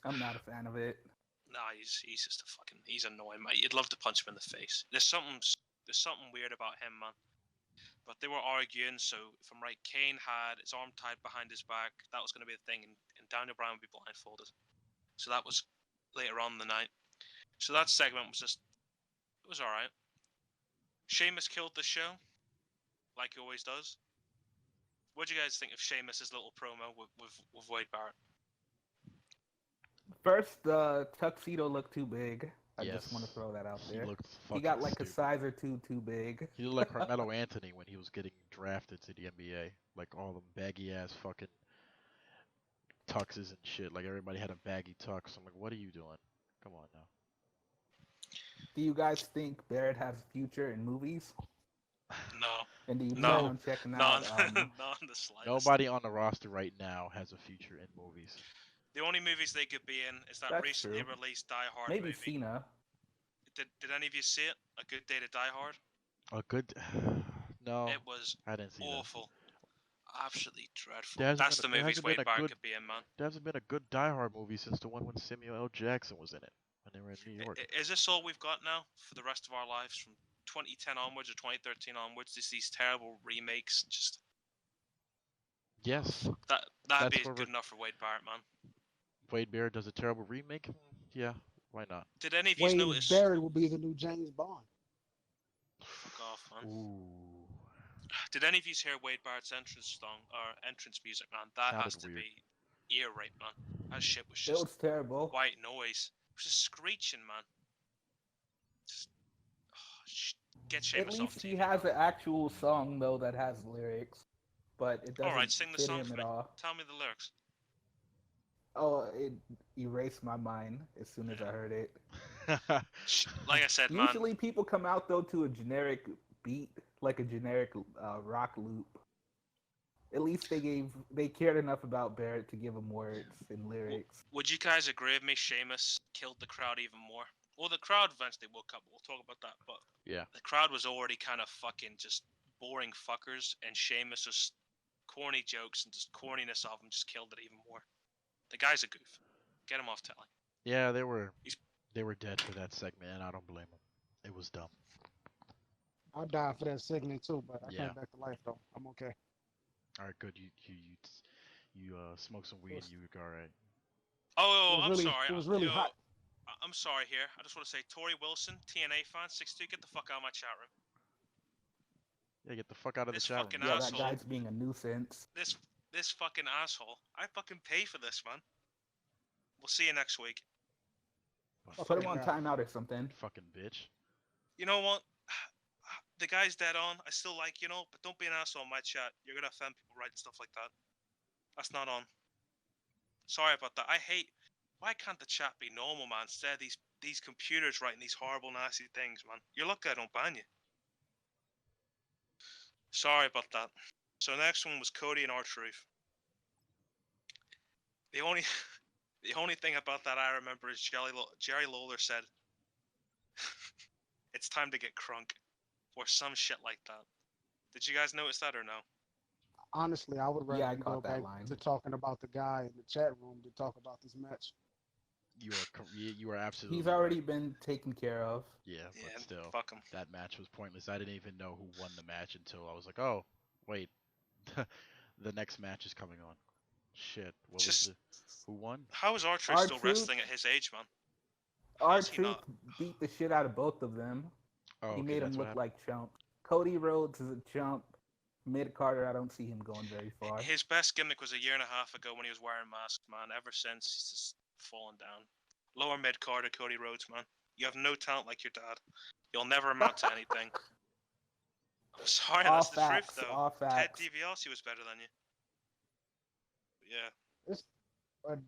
[SPEAKER 6] I'm not a fan of it.
[SPEAKER 3] Nah, he's just he's annoying, mate. You'd love to punch him in the face. There's something weird about him, man. But they were arguing, so if I'm right, Kane had his arm tied behind his back. That was going to be the thing, and Daniel Bryan would be blindfolded. So that was later on in the night. So that segment was it was alright. Sheamus killed the show, like he always does. What do you guys think of Sheamus' little promo with Wade Barrett?
[SPEAKER 6] First, the tuxedo looked too big. I
[SPEAKER 4] Yes.
[SPEAKER 6] just want to throw that out
[SPEAKER 4] He
[SPEAKER 6] there.
[SPEAKER 4] looked
[SPEAKER 6] He
[SPEAKER 4] fucking
[SPEAKER 6] got like
[SPEAKER 4] stupid.
[SPEAKER 6] a size or two too big.
[SPEAKER 4] He looked like Carmelo Anthony when he was getting drafted to the NBA. Like all them baggy ass fucking tuxes and shit. Like everybody had a baggy tux. I'm like, what are you doing? Come on now.
[SPEAKER 6] Do you guys think Barrett has a future in movies?
[SPEAKER 3] No,
[SPEAKER 6] And do you
[SPEAKER 3] No.
[SPEAKER 6] plan on checking
[SPEAKER 3] not,
[SPEAKER 6] out?
[SPEAKER 3] not in the slightest.
[SPEAKER 4] Nobody on the roster right now has a future in movies.
[SPEAKER 3] The only movies they could be in is that
[SPEAKER 6] That's
[SPEAKER 3] recently
[SPEAKER 6] true.
[SPEAKER 3] released Die Hard
[SPEAKER 6] Maybe
[SPEAKER 3] movie.
[SPEAKER 6] Cena.
[SPEAKER 3] Did any of you see it? A Good Day to Die Hard?
[SPEAKER 4] A good. No,
[SPEAKER 3] It was
[SPEAKER 4] I didn't see that.
[SPEAKER 3] awful. Absolutely dreadful.
[SPEAKER 4] There hasn't
[SPEAKER 3] That's
[SPEAKER 4] been-
[SPEAKER 3] the
[SPEAKER 4] there
[SPEAKER 3] movies
[SPEAKER 4] hasn't been
[SPEAKER 3] Wade
[SPEAKER 4] a
[SPEAKER 3] Barrett
[SPEAKER 4] good-
[SPEAKER 3] could be in, man.
[SPEAKER 4] There hasn't been a good Die Hard movie since the one when Samuel L. Jackson was in it when they were in New York.
[SPEAKER 3] Is this all we've got now for the rest of our lives from 2010 onwards or 2013 onwards? Just these terrible remakes. Just
[SPEAKER 4] Yes,
[SPEAKER 3] that'd
[SPEAKER 4] That's
[SPEAKER 3] be
[SPEAKER 4] where
[SPEAKER 3] good
[SPEAKER 4] we're-
[SPEAKER 3] enough for Wade Barrett, man.
[SPEAKER 4] Wade Barrett does a terrible remake. Yeah, why not?
[SPEAKER 3] Did any of you
[SPEAKER 5] Wade
[SPEAKER 3] notice?
[SPEAKER 5] Barrett will be the new James Bond.
[SPEAKER 3] man.
[SPEAKER 4] Ooh.
[SPEAKER 3] Did any of you hear Wade Barrett's entrance song or entrance music, man? That
[SPEAKER 4] Sounded
[SPEAKER 3] has to
[SPEAKER 4] weird.
[SPEAKER 3] be ear rape, man. That shit was
[SPEAKER 6] It
[SPEAKER 3] just
[SPEAKER 6] was terrible.
[SPEAKER 3] white noise. It was just screeching, man. Just, get
[SPEAKER 6] At
[SPEAKER 3] Sheamus off
[SPEAKER 6] least he
[SPEAKER 3] TV.
[SPEAKER 6] has an actual song though that has lyrics, but it doesn't
[SPEAKER 3] Alright, sing the
[SPEAKER 6] fit
[SPEAKER 3] song
[SPEAKER 6] him
[SPEAKER 3] for
[SPEAKER 6] at
[SPEAKER 3] me.
[SPEAKER 6] all.
[SPEAKER 3] Tell me the lyrics.
[SPEAKER 6] Oh, it erased my mind as soon as I heard it.
[SPEAKER 3] Like I said, man.
[SPEAKER 6] Usually people come out though to a generic beat, like a generic rock loop. At least they cared enough about Barrett to give him words and lyrics.
[SPEAKER 3] Would you guys agree with me? Sheamus killed the crowd even more. Well, the crowd eventually woke up. We'll talk about that. But
[SPEAKER 4] Yeah.
[SPEAKER 3] the crowd was already kind of fucking just boring fuckers, and Sheamus just corny jokes and just corniness of him just killed it even more. The guy's a goof. Get him off telly.
[SPEAKER 4] Yeah, they were
[SPEAKER 3] He's-
[SPEAKER 4] dead for that segment, and I don't blame them. It was dumb.
[SPEAKER 5] I died for that segment too, but I
[SPEAKER 4] Yeah.
[SPEAKER 5] came back to life though. I'm okay.
[SPEAKER 4] All right, good. You smoke some weed, and you all right.
[SPEAKER 3] Oh,
[SPEAKER 5] It was
[SPEAKER 3] I'm
[SPEAKER 5] really-
[SPEAKER 3] sorry.
[SPEAKER 5] it was really hot.
[SPEAKER 3] I'm sorry here. I just want to say, Tori Wilson, TNA fan, 6'2", get the fuck out of my chat room.
[SPEAKER 4] Yeah, get the fuck out of
[SPEAKER 3] This
[SPEAKER 4] the chat
[SPEAKER 3] fucking
[SPEAKER 4] room.
[SPEAKER 6] Yeah, that
[SPEAKER 3] asshole.
[SPEAKER 6] guy's being a nuisance.
[SPEAKER 3] This fucking asshole. I fucking pay for this, man. We'll see you next week.
[SPEAKER 6] Put him
[SPEAKER 5] fucking
[SPEAKER 6] on
[SPEAKER 5] guy.
[SPEAKER 6] timeout or something.
[SPEAKER 4] Fucking bitch.
[SPEAKER 3] You know what? The guy's dead on. I still like, but don't be an asshole in my chat. You're gonna offend people writing stuff like that. That's not on. Sorry about that. Why can't the chat be normal, man? Instead, these computers writing these horrible, nasty things, man. You're lucky I don't ban you. Sorry about that. So next one was Cody and R-Truth. The only the only thing about that I remember is Jerry Lawler said, "It's time to get crunk," or some shit like that. Did you guys notice that or no?
[SPEAKER 5] Honestly, I would rather
[SPEAKER 6] Yeah, I
[SPEAKER 5] go
[SPEAKER 6] caught that
[SPEAKER 5] back
[SPEAKER 6] line.
[SPEAKER 5] to talking about the guy in the chat room to talk about this match.
[SPEAKER 4] You are absolutely.
[SPEAKER 6] He's already
[SPEAKER 4] right.
[SPEAKER 6] been taken care of.
[SPEAKER 4] Yeah,
[SPEAKER 3] Yeah,
[SPEAKER 4] but still,
[SPEAKER 3] fuck him.
[SPEAKER 4] that match was pointless. I didn't even know who won the match until I was like, oh, wait, the next match is coming on. Shit, what
[SPEAKER 3] Just-
[SPEAKER 4] was it? Who won?
[SPEAKER 3] How is R-Truth still
[SPEAKER 6] R-Truth?
[SPEAKER 3] wrestling at his age, man? How is he
[SPEAKER 6] R-Truth
[SPEAKER 3] not?
[SPEAKER 6] beat the shit out of both of them.
[SPEAKER 4] Oh,
[SPEAKER 6] He
[SPEAKER 4] okay,
[SPEAKER 6] made him
[SPEAKER 4] that's what
[SPEAKER 6] look like chumps. Cody Rhodes is a chump. Mid Carter, I don't see him going very far.
[SPEAKER 3] His best gimmick was a year and a half ago when he was wearing masks, man. Ever since, he's just fallen down. Lower mid Carter, Cody Rhodes, man. You have no talent like your dad. You'll never amount to anything. I'm sorry,
[SPEAKER 6] All
[SPEAKER 3] that's the
[SPEAKER 6] facts,
[SPEAKER 3] truth, though.
[SPEAKER 6] all
[SPEAKER 3] Ted
[SPEAKER 6] facts.
[SPEAKER 3] DiBiase was better than you. Yeah.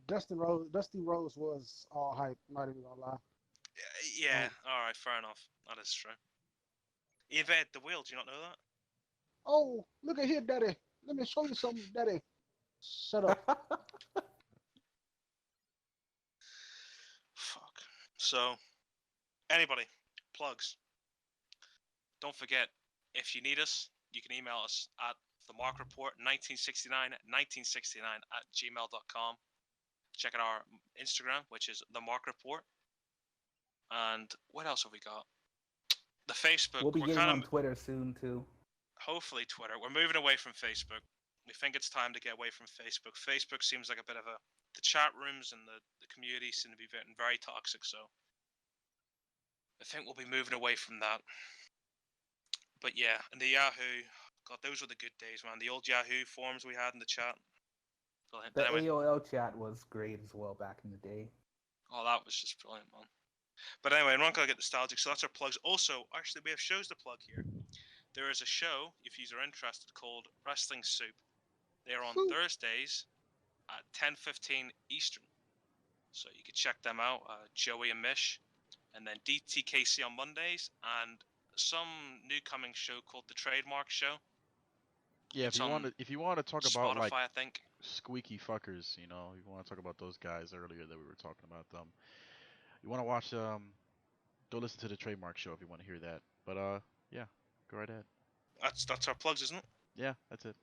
[SPEAKER 5] Dusty Rose was all hype. Not even gonna lie.
[SPEAKER 3] Yeah, alright, fair enough. That is true. He invented the wheel, do you not know that?
[SPEAKER 5] Oh, look at here, Daddy. Let me show you something, Daddy. Shut up.
[SPEAKER 3] Fuck. So, anybody, plugs. Don't forget, if you need us, you can email us at themarkreport1969 at gmail.com. Check out our Instagram, which is themarkreport. And what else have we got? The Facebook.
[SPEAKER 6] We'll be
[SPEAKER 3] we're
[SPEAKER 6] getting
[SPEAKER 3] kind
[SPEAKER 6] on
[SPEAKER 3] of,
[SPEAKER 6] Twitter soon too.
[SPEAKER 3] hopefully Twitter. We're moving away from Facebook. We think it's time to get away from Facebook. Facebook seems like a bit of a... The chat rooms and the community seem to be very toxic, so... I think we'll be moving away from that. But yeah, and the Yahoo... God, those were the good days, man. The old Yahoo forums we had in the chat. Brilliant.
[SPEAKER 6] The
[SPEAKER 3] Anyway,
[SPEAKER 6] AOL chat was great as well back in the day.
[SPEAKER 3] oh, that was just brilliant, man. But anyway, I'm not going to get nostalgic, so that's our plugs. Also, actually, we have shows to plug here. There is a show, if you are interested, called Wrestling Soup. They are on
[SPEAKER 5] Soup.
[SPEAKER 3] Thursdays at 10:15 Eastern. So you can check them out, Joey and Mish. And then DTKC on Mondays, and some new coming show called The Trademark Show.
[SPEAKER 4] Yeah,
[SPEAKER 3] It's
[SPEAKER 4] if you
[SPEAKER 3] on
[SPEAKER 4] want to talk about
[SPEAKER 3] Spotify,
[SPEAKER 4] like
[SPEAKER 3] I think.
[SPEAKER 4] squeaky fuckers, you know, you want to talk about those guys earlier that we were talking about them. You want to watch go listen to the Trademark Show if you want to hear that. But yeah, go right ahead.
[SPEAKER 3] That's our plugs, isn't it?
[SPEAKER 4] Yeah, that's it.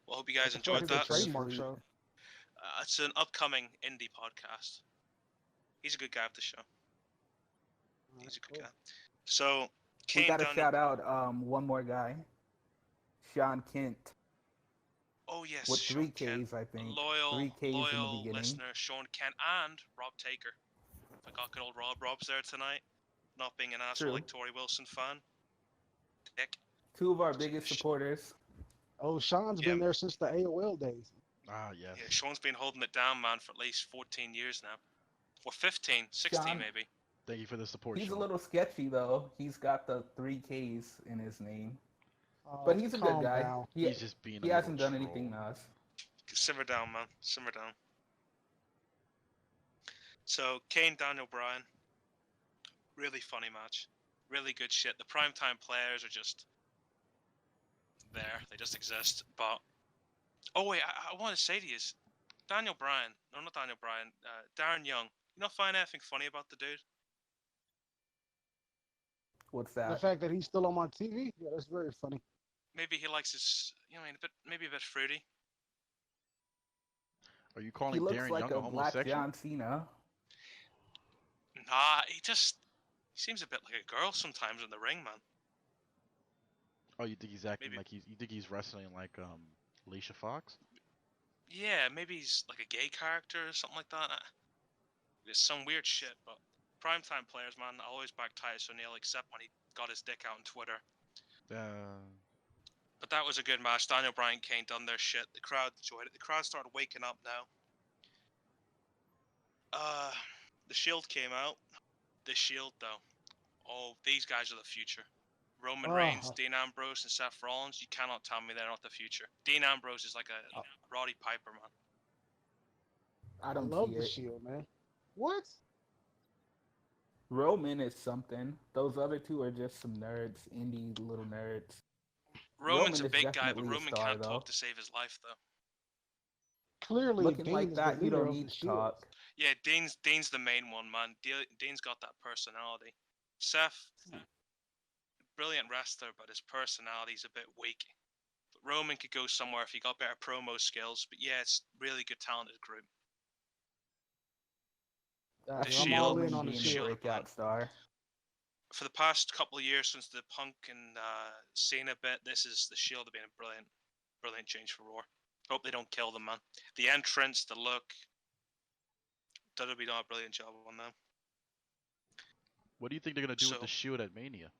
[SPEAKER 3] Well, hope you guys
[SPEAKER 5] What
[SPEAKER 3] enjoyed
[SPEAKER 5] is a
[SPEAKER 3] that.
[SPEAKER 5] trademark show?
[SPEAKER 3] It's an upcoming indie podcast. He's a good guy of the show. He's a good guy. So,
[SPEAKER 6] We
[SPEAKER 3] came
[SPEAKER 6] gotta
[SPEAKER 3] down.
[SPEAKER 6] shout out one more guy, Sean Kent,
[SPEAKER 3] Oh yes,
[SPEAKER 6] with
[SPEAKER 3] Sean
[SPEAKER 6] 3
[SPEAKER 3] Kent.
[SPEAKER 6] Ks I think.
[SPEAKER 3] Loyal,
[SPEAKER 6] 3 Ks in the
[SPEAKER 3] loyal
[SPEAKER 6] beginning.
[SPEAKER 3] listener, Sean Kent and Rob Taker. I got good old Rob. Rob's there tonight, not being an asshole
[SPEAKER 6] True.
[SPEAKER 3] like Tori Wilson fan. dick.
[SPEAKER 6] Two of our biggest supporters.
[SPEAKER 5] Oh, Sean's
[SPEAKER 3] Yeah.
[SPEAKER 5] been there since the AOL days.
[SPEAKER 4] Ah, yes.
[SPEAKER 3] Yeah, Sean's been holding it down, man, for at least 14 years now. Or 15, 16
[SPEAKER 6] Sean-
[SPEAKER 3] maybe.
[SPEAKER 4] Thank you for the support,
[SPEAKER 6] He's a
[SPEAKER 4] Sean.
[SPEAKER 6] little sketchy though. He's got the 3Ks in his name,
[SPEAKER 5] Oh,
[SPEAKER 6] but he's a good
[SPEAKER 5] calm
[SPEAKER 6] guy.
[SPEAKER 5] down.
[SPEAKER 4] He's just being
[SPEAKER 6] He
[SPEAKER 4] a
[SPEAKER 6] hasn't
[SPEAKER 4] little
[SPEAKER 6] done anything to
[SPEAKER 4] troll.
[SPEAKER 6] us.
[SPEAKER 3] Simmer down, man. Simmer down. So, Kane, Daniel Bryan. Really funny match. Really good shit. The primetime players are just there. They just exist. But, oh wait, I want to say to you, Daniel Bryan. No, not Daniel Bryan. Darren Young. You not find anything funny about the dude?
[SPEAKER 6] What's
[SPEAKER 5] The
[SPEAKER 6] that?
[SPEAKER 5] fact that he's still on my TV, yeah, that's very funny.
[SPEAKER 3] Maybe he likes his, maybe a bit fruity.
[SPEAKER 4] Are you
[SPEAKER 6] He
[SPEAKER 4] calling
[SPEAKER 6] looks
[SPEAKER 4] Darren
[SPEAKER 6] like
[SPEAKER 4] Young a
[SPEAKER 6] a black
[SPEAKER 4] homosexual?
[SPEAKER 6] John Cena.
[SPEAKER 3] Nah, he seems a bit like a girl sometimes in the ring, man.
[SPEAKER 4] Oh, you think he's acting
[SPEAKER 3] Maybe-
[SPEAKER 4] like you think he's wrestling like Alicia Fox?
[SPEAKER 3] Yeah, maybe he's like a gay character or something like that. It's some weird shit, but primetime players, man, I always back Titus O'Neil, except when he got his dick out on Twitter. But that was a good match. Daniel Bryan, Kane done their shit. The crowd enjoyed it. The crowd started waking up now. The Shield came out. The Shield, though. Oh, these guys are the future. Roman Reigns, Dean Ambrose, and Seth Rollins. You cannot tell me they're not the future. Dean Ambrose is like a Roddy Piper, man.
[SPEAKER 6] I
[SPEAKER 5] I
[SPEAKER 6] don't
[SPEAKER 5] love
[SPEAKER 6] see
[SPEAKER 5] the
[SPEAKER 6] it.
[SPEAKER 5] Shield, man. What?
[SPEAKER 6] Roman is something. Those other two are just some nerds, indie little nerds.
[SPEAKER 3] Roman's
[SPEAKER 6] Roman
[SPEAKER 3] a
[SPEAKER 6] is
[SPEAKER 3] big guy, but
[SPEAKER 6] definitely a
[SPEAKER 3] Roman
[SPEAKER 6] star,
[SPEAKER 3] can't talk
[SPEAKER 6] though.
[SPEAKER 3] to save his life, though.
[SPEAKER 5] Clearly,
[SPEAKER 6] Looking
[SPEAKER 5] Dean
[SPEAKER 6] like
[SPEAKER 5] is
[SPEAKER 6] that,
[SPEAKER 5] the
[SPEAKER 6] you
[SPEAKER 5] leader
[SPEAKER 6] don't
[SPEAKER 5] of
[SPEAKER 6] need
[SPEAKER 5] the
[SPEAKER 6] to
[SPEAKER 5] Shield.
[SPEAKER 6] talk.
[SPEAKER 3] Yeah, Dean's the main one, man. Dean's got that personality. Seth, brilliant wrestler, but his personality's a bit weak. But Roman could go somewhere if he got better promo skills. But yeah, it's really good, talented group.
[SPEAKER 5] I'm
[SPEAKER 3] Shield-
[SPEAKER 5] all in
[SPEAKER 6] Roman
[SPEAKER 5] on the
[SPEAKER 6] being
[SPEAKER 3] Shield
[SPEAKER 6] a
[SPEAKER 3] are
[SPEAKER 6] breakout star.
[SPEAKER 3] For the past couple of years since the Punk and Cena bit, this is the Shield have been a brilliant change for Raw. Hope they don't kill them, man. The entrance, the look, WWE done a brilliant job on them.
[SPEAKER 4] What do you think they're gonna do with
[SPEAKER 3] So-
[SPEAKER 4] the Shield at Mania?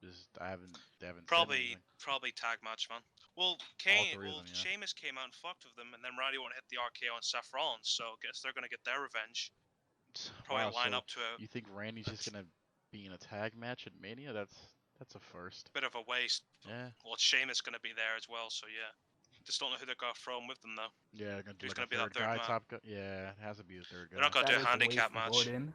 [SPEAKER 4] Just they haven't said
[SPEAKER 3] Probably
[SPEAKER 4] anything.
[SPEAKER 3] tag match, man. Well, Kane,
[SPEAKER 4] three of them, yeah.
[SPEAKER 3] Sheamus came out and fucked with them, and then Randy won't hit the RKO on Seth Rollins, so I guess they're gonna get their revenge. Probably
[SPEAKER 4] Wow,
[SPEAKER 3] line
[SPEAKER 4] so
[SPEAKER 3] up to a
[SPEAKER 4] you think Randy's just gonna be in a tag match at Mania? That's a first.
[SPEAKER 3] bit of a waste.
[SPEAKER 4] Yeah.
[SPEAKER 3] Well, Sheamus gonna be there as well, so yeah. Just don't know who they're gonna throw in with them though.
[SPEAKER 4] Yeah, gonna do
[SPEAKER 3] Who's
[SPEAKER 4] like
[SPEAKER 3] gonna
[SPEAKER 4] a
[SPEAKER 3] be that
[SPEAKER 4] third
[SPEAKER 3] third
[SPEAKER 4] guy,
[SPEAKER 3] man?
[SPEAKER 4] top guy. Yeah, it has to be the third guy.
[SPEAKER 3] They're not gonna do
[SPEAKER 6] That
[SPEAKER 3] a
[SPEAKER 6] is
[SPEAKER 3] handicap
[SPEAKER 6] waste of
[SPEAKER 3] match.
[SPEAKER 6] Orton.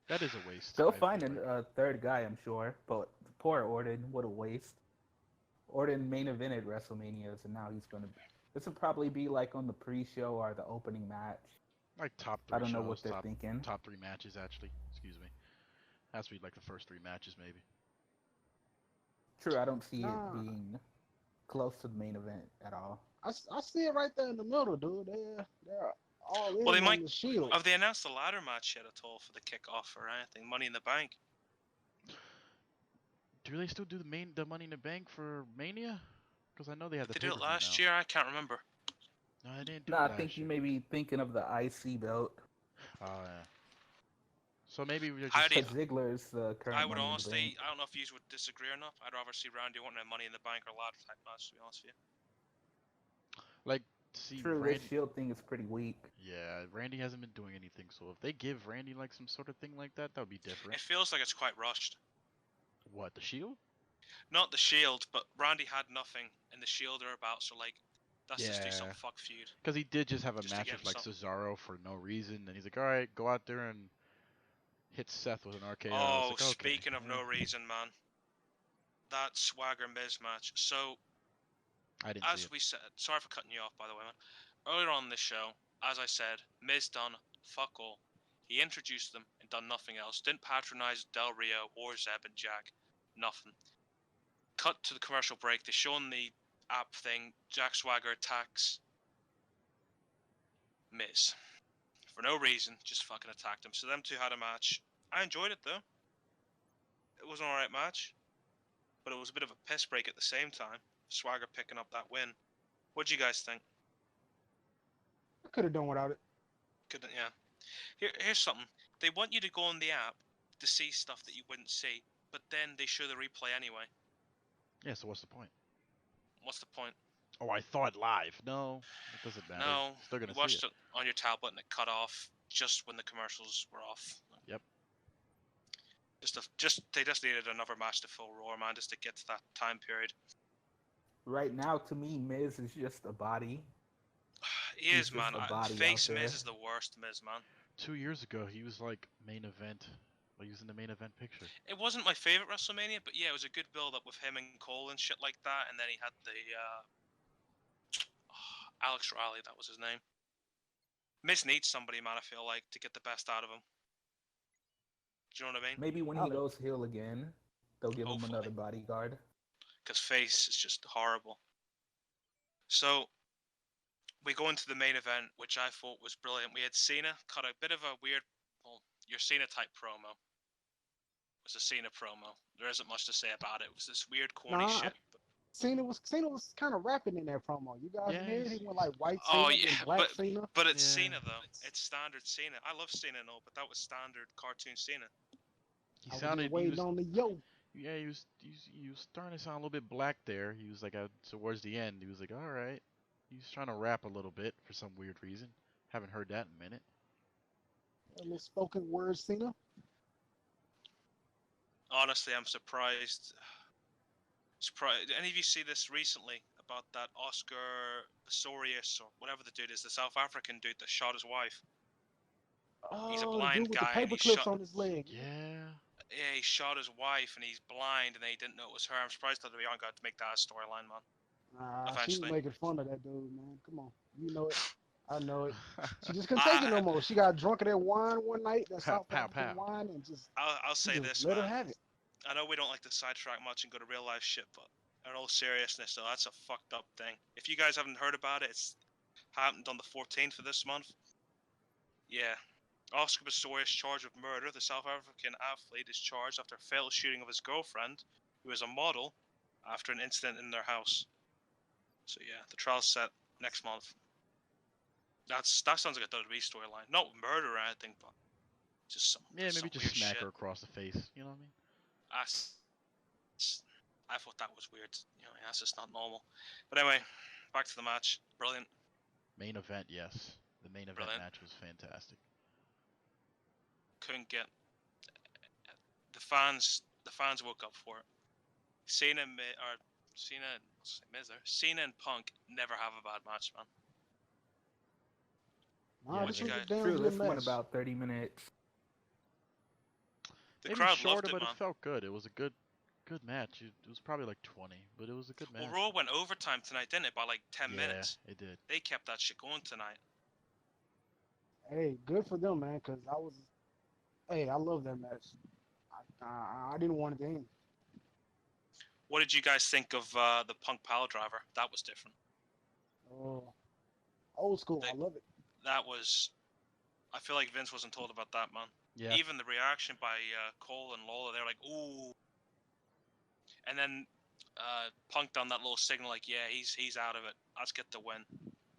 [SPEAKER 4] That is a waste.
[SPEAKER 6] They'll
[SPEAKER 4] I
[SPEAKER 6] find
[SPEAKER 4] feel like.
[SPEAKER 6] a third guy, I'm sure. But poor Orton, what a waste. Orton main evented WrestleMania, and now he's gonna. This will probably be like on the pre-show or the opening match.
[SPEAKER 4] Like top three
[SPEAKER 6] I don't know
[SPEAKER 4] shows,
[SPEAKER 6] what they're
[SPEAKER 4] top,
[SPEAKER 6] thinking.
[SPEAKER 4] top three matches actually. Excuse me. Has to be like the first three matches maybe.
[SPEAKER 6] True, I don't see
[SPEAKER 5] Nah.
[SPEAKER 6] it being close to the main event at all.
[SPEAKER 5] I see it right there in the middle, dude. They're all in
[SPEAKER 3] Well, they
[SPEAKER 5] on
[SPEAKER 3] might-
[SPEAKER 5] the Shield.
[SPEAKER 3] Have they announced the ladder match yet at all for the kickoff or anything? Money in the Bank.
[SPEAKER 4] Do they still do the Money in the Bank for Mania? Because I know they had the
[SPEAKER 3] They did it
[SPEAKER 4] pay-per-view
[SPEAKER 3] last
[SPEAKER 4] now.
[SPEAKER 3] year. I can't remember.
[SPEAKER 4] No, I didn't do
[SPEAKER 6] No,
[SPEAKER 4] it
[SPEAKER 6] I
[SPEAKER 4] last
[SPEAKER 6] think you
[SPEAKER 4] year.
[SPEAKER 6] may be thinking of the IC belt.
[SPEAKER 4] Oh yeah. So maybe we're
[SPEAKER 3] How
[SPEAKER 4] just.
[SPEAKER 3] do you-
[SPEAKER 6] Because Ziggler's the current.
[SPEAKER 3] I would
[SPEAKER 6] Money in the
[SPEAKER 3] honestly,
[SPEAKER 6] Bank.
[SPEAKER 3] I don't know if you would disagree or not. I'd rather see Randy wanting a Money in the Bank or ladder type match, to be honest with you.
[SPEAKER 4] Like, see,
[SPEAKER 6] True,
[SPEAKER 4] Randy.
[SPEAKER 6] this Shield thing is pretty weak.
[SPEAKER 4] Yeah, Randy hasn't been doing anything. So if they give Randy like some sort of thing like that, that would be different.
[SPEAKER 3] It feels like it's quite rushed.
[SPEAKER 4] What, the Shield?
[SPEAKER 3] Not the Shield, but Randy had nothing, and the Shield are about, so like, let's just do some
[SPEAKER 4] Yeah.
[SPEAKER 3] fuck feud.
[SPEAKER 4] Because he did just have a
[SPEAKER 3] Just to
[SPEAKER 4] match
[SPEAKER 3] get
[SPEAKER 4] with like
[SPEAKER 3] some-
[SPEAKER 4] Cesaro for no reason, and he's like, all right, go out there and hit Seth with an RKO. I
[SPEAKER 3] Oh,
[SPEAKER 4] was like, okay.
[SPEAKER 3] speaking of no reason, man. That Swagger Miz match. So,
[SPEAKER 4] I didn't see
[SPEAKER 3] as
[SPEAKER 4] it.
[SPEAKER 3] we said, sorry for cutting you off, by the way, man. Earlier on in this show, as I said, Miz done fuck all. He introduced them and done nothing else. Didn't patronize Del Rio or Zeb and Jack. Nothing. Cut to the commercial break. They're showing the app thing. Jack Swagger attacks Miz. For no reason, just fucking attacked him. So them two had a match. I enjoyed it though. It was an alright match. But it was a bit of a piss break at the same time. Swagger picking up that win. What'd you guys think?
[SPEAKER 5] I could have done without it.
[SPEAKER 3] Couldn't, yeah. Here's something. They want you to go on the app to see stuff that you wouldn't see. but then they show the replay anyway.
[SPEAKER 4] Yeah, so what's the point?
[SPEAKER 3] What's the point?
[SPEAKER 4] Oh, I thought live. No, it doesn't matter.
[SPEAKER 3] No,
[SPEAKER 4] Still gonna
[SPEAKER 3] you
[SPEAKER 4] see
[SPEAKER 3] watched
[SPEAKER 4] it.
[SPEAKER 3] it on your tablet and it cut off just when the commercials were off.
[SPEAKER 4] Yep.
[SPEAKER 3] They just needed another match to fill Raw, man, just to get to that time period.
[SPEAKER 6] Right now, to me, Miz is just a body.
[SPEAKER 3] He
[SPEAKER 6] He's
[SPEAKER 3] is, man.
[SPEAKER 6] just a body
[SPEAKER 3] Face
[SPEAKER 6] out there.
[SPEAKER 3] Miz is the worst Miz, man.
[SPEAKER 4] 2 years ago, he was like main event. Like, he was in the main event picture.
[SPEAKER 3] It wasn't my favorite WrestleMania, but yeah, it was a good build up with him and Cole and shit like that. And then he had the Alex Riley, that was his name. Miz needs somebody, man. I feel like to get the best out of him. Do you know what I mean?
[SPEAKER 6] Maybe when he goes heel again, they'll give him
[SPEAKER 3] Hopefully.
[SPEAKER 6] another bodyguard.
[SPEAKER 3] Because face is just horrible. So we go into the main event, which I thought was brilliant. We had Cena cut a bit of a weird, well, your Cena type promo. It was a Cena promo. There isn't much to say about it. It was this weird corny shit.
[SPEAKER 5] Cena was kind of rapping in that promo. You guys
[SPEAKER 4] Yeah,
[SPEAKER 5] heard
[SPEAKER 4] he's-
[SPEAKER 5] he went like white Cena and black Cena.
[SPEAKER 3] but it's
[SPEAKER 4] Yeah.
[SPEAKER 3] Cena though. It's standard Cena. I love Cena and all, but that was standard cartoon Cena.
[SPEAKER 4] He
[SPEAKER 5] I was
[SPEAKER 4] sounded.
[SPEAKER 5] just waiting on the yo.
[SPEAKER 4] Yeah, he was starting to sound a little bit black there. He was like, towards the end, he was like, all right. He was trying to rap a little bit for some weird reason. Haven't heard that in a minute.
[SPEAKER 5] A little spoken word Cena.
[SPEAKER 3] Honestly, I'm surprised. Surprised. Any of you see this recently about that Oscar Pistorius or whatever the dude is, the South African dude that shot his wife? He's a
[SPEAKER 5] Oh, the
[SPEAKER 3] blind
[SPEAKER 5] dude with
[SPEAKER 3] guy
[SPEAKER 5] the
[SPEAKER 3] and
[SPEAKER 5] paper
[SPEAKER 3] he
[SPEAKER 5] clips
[SPEAKER 3] shot.
[SPEAKER 5] on his leg.
[SPEAKER 4] Yeah.
[SPEAKER 3] Yeah, he shot his wife and he's blind and they didn't know it was her. I'm surprised that we aren't got to make that a storyline, man.
[SPEAKER 5] Nah, she was
[SPEAKER 3] Eventually.
[SPEAKER 5] making fun of that dude, man. Come on, you know it. I know it. She just couldn't take it no more. She got drunk of that wine one night, that
[SPEAKER 4] Pow,
[SPEAKER 5] South
[SPEAKER 4] pow,
[SPEAKER 5] African
[SPEAKER 4] pow.
[SPEAKER 5] wine, and just
[SPEAKER 3] I'll say
[SPEAKER 5] just
[SPEAKER 3] this,
[SPEAKER 5] let her
[SPEAKER 3] man.
[SPEAKER 5] have it.
[SPEAKER 3] I know we don't like to sidetrack much and go to real life shit, but in all seriousness, though, that's a fucked up thing. If you guys haven't heard about it, it's happened on the 14th of this month. Yeah. Oscar Pistorius charged with murder. The South African athlete is charged after a failed shooting of his girlfriend, who is a model, after an incident in their house. So yeah, the trial's set next month. That sounds like a WWE storyline. Not murder or anything, but just some
[SPEAKER 4] Yeah, maybe
[SPEAKER 3] some
[SPEAKER 4] just
[SPEAKER 3] weird
[SPEAKER 4] smack
[SPEAKER 3] shit.
[SPEAKER 4] her across the face. You know what I mean?
[SPEAKER 3] I thought that was weird. You know, that's just not normal. But anyway, back to the match. Brilliant.
[SPEAKER 4] Main event, yes. The main event
[SPEAKER 3] Brilliant.
[SPEAKER 4] match was fantastic.
[SPEAKER 3] Couldn't get the fans. The fans woke up for it. Cena and Punk never have a bad match, man.
[SPEAKER 5] Nah,
[SPEAKER 4] Yeah,
[SPEAKER 5] this
[SPEAKER 3] you
[SPEAKER 5] was a
[SPEAKER 3] guys-
[SPEAKER 5] damn
[SPEAKER 6] True,
[SPEAKER 5] good
[SPEAKER 6] this went
[SPEAKER 5] match.
[SPEAKER 6] about 30 minutes.
[SPEAKER 3] The
[SPEAKER 4] Maybe
[SPEAKER 3] crowd
[SPEAKER 4] shorter,
[SPEAKER 3] loved it,
[SPEAKER 4] but
[SPEAKER 3] man.
[SPEAKER 4] it felt good. It was a good match. It was probably like 20, but it was a good match.
[SPEAKER 3] Well, Raw went overtime tonight, didn't it? By like 10
[SPEAKER 4] yeah,
[SPEAKER 3] minutes.
[SPEAKER 4] it did.
[SPEAKER 3] They kept that shit going tonight.
[SPEAKER 5] Hey, good for them, man. Cause I love that match. I didn't want it to end.
[SPEAKER 3] What did you guys think of the Punk Pile Driver? That was different.
[SPEAKER 5] Oh, old school. I love it.
[SPEAKER 3] That was. I feel like Vince wasn't told about that, man.
[SPEAKER 4] Yeah.
[SPEAKER 3] Even the reaction by Cole and Lola, they're like, "Ooh," and then Punk done that little signal, like, "Yeah, he's out of it. Let's get the win."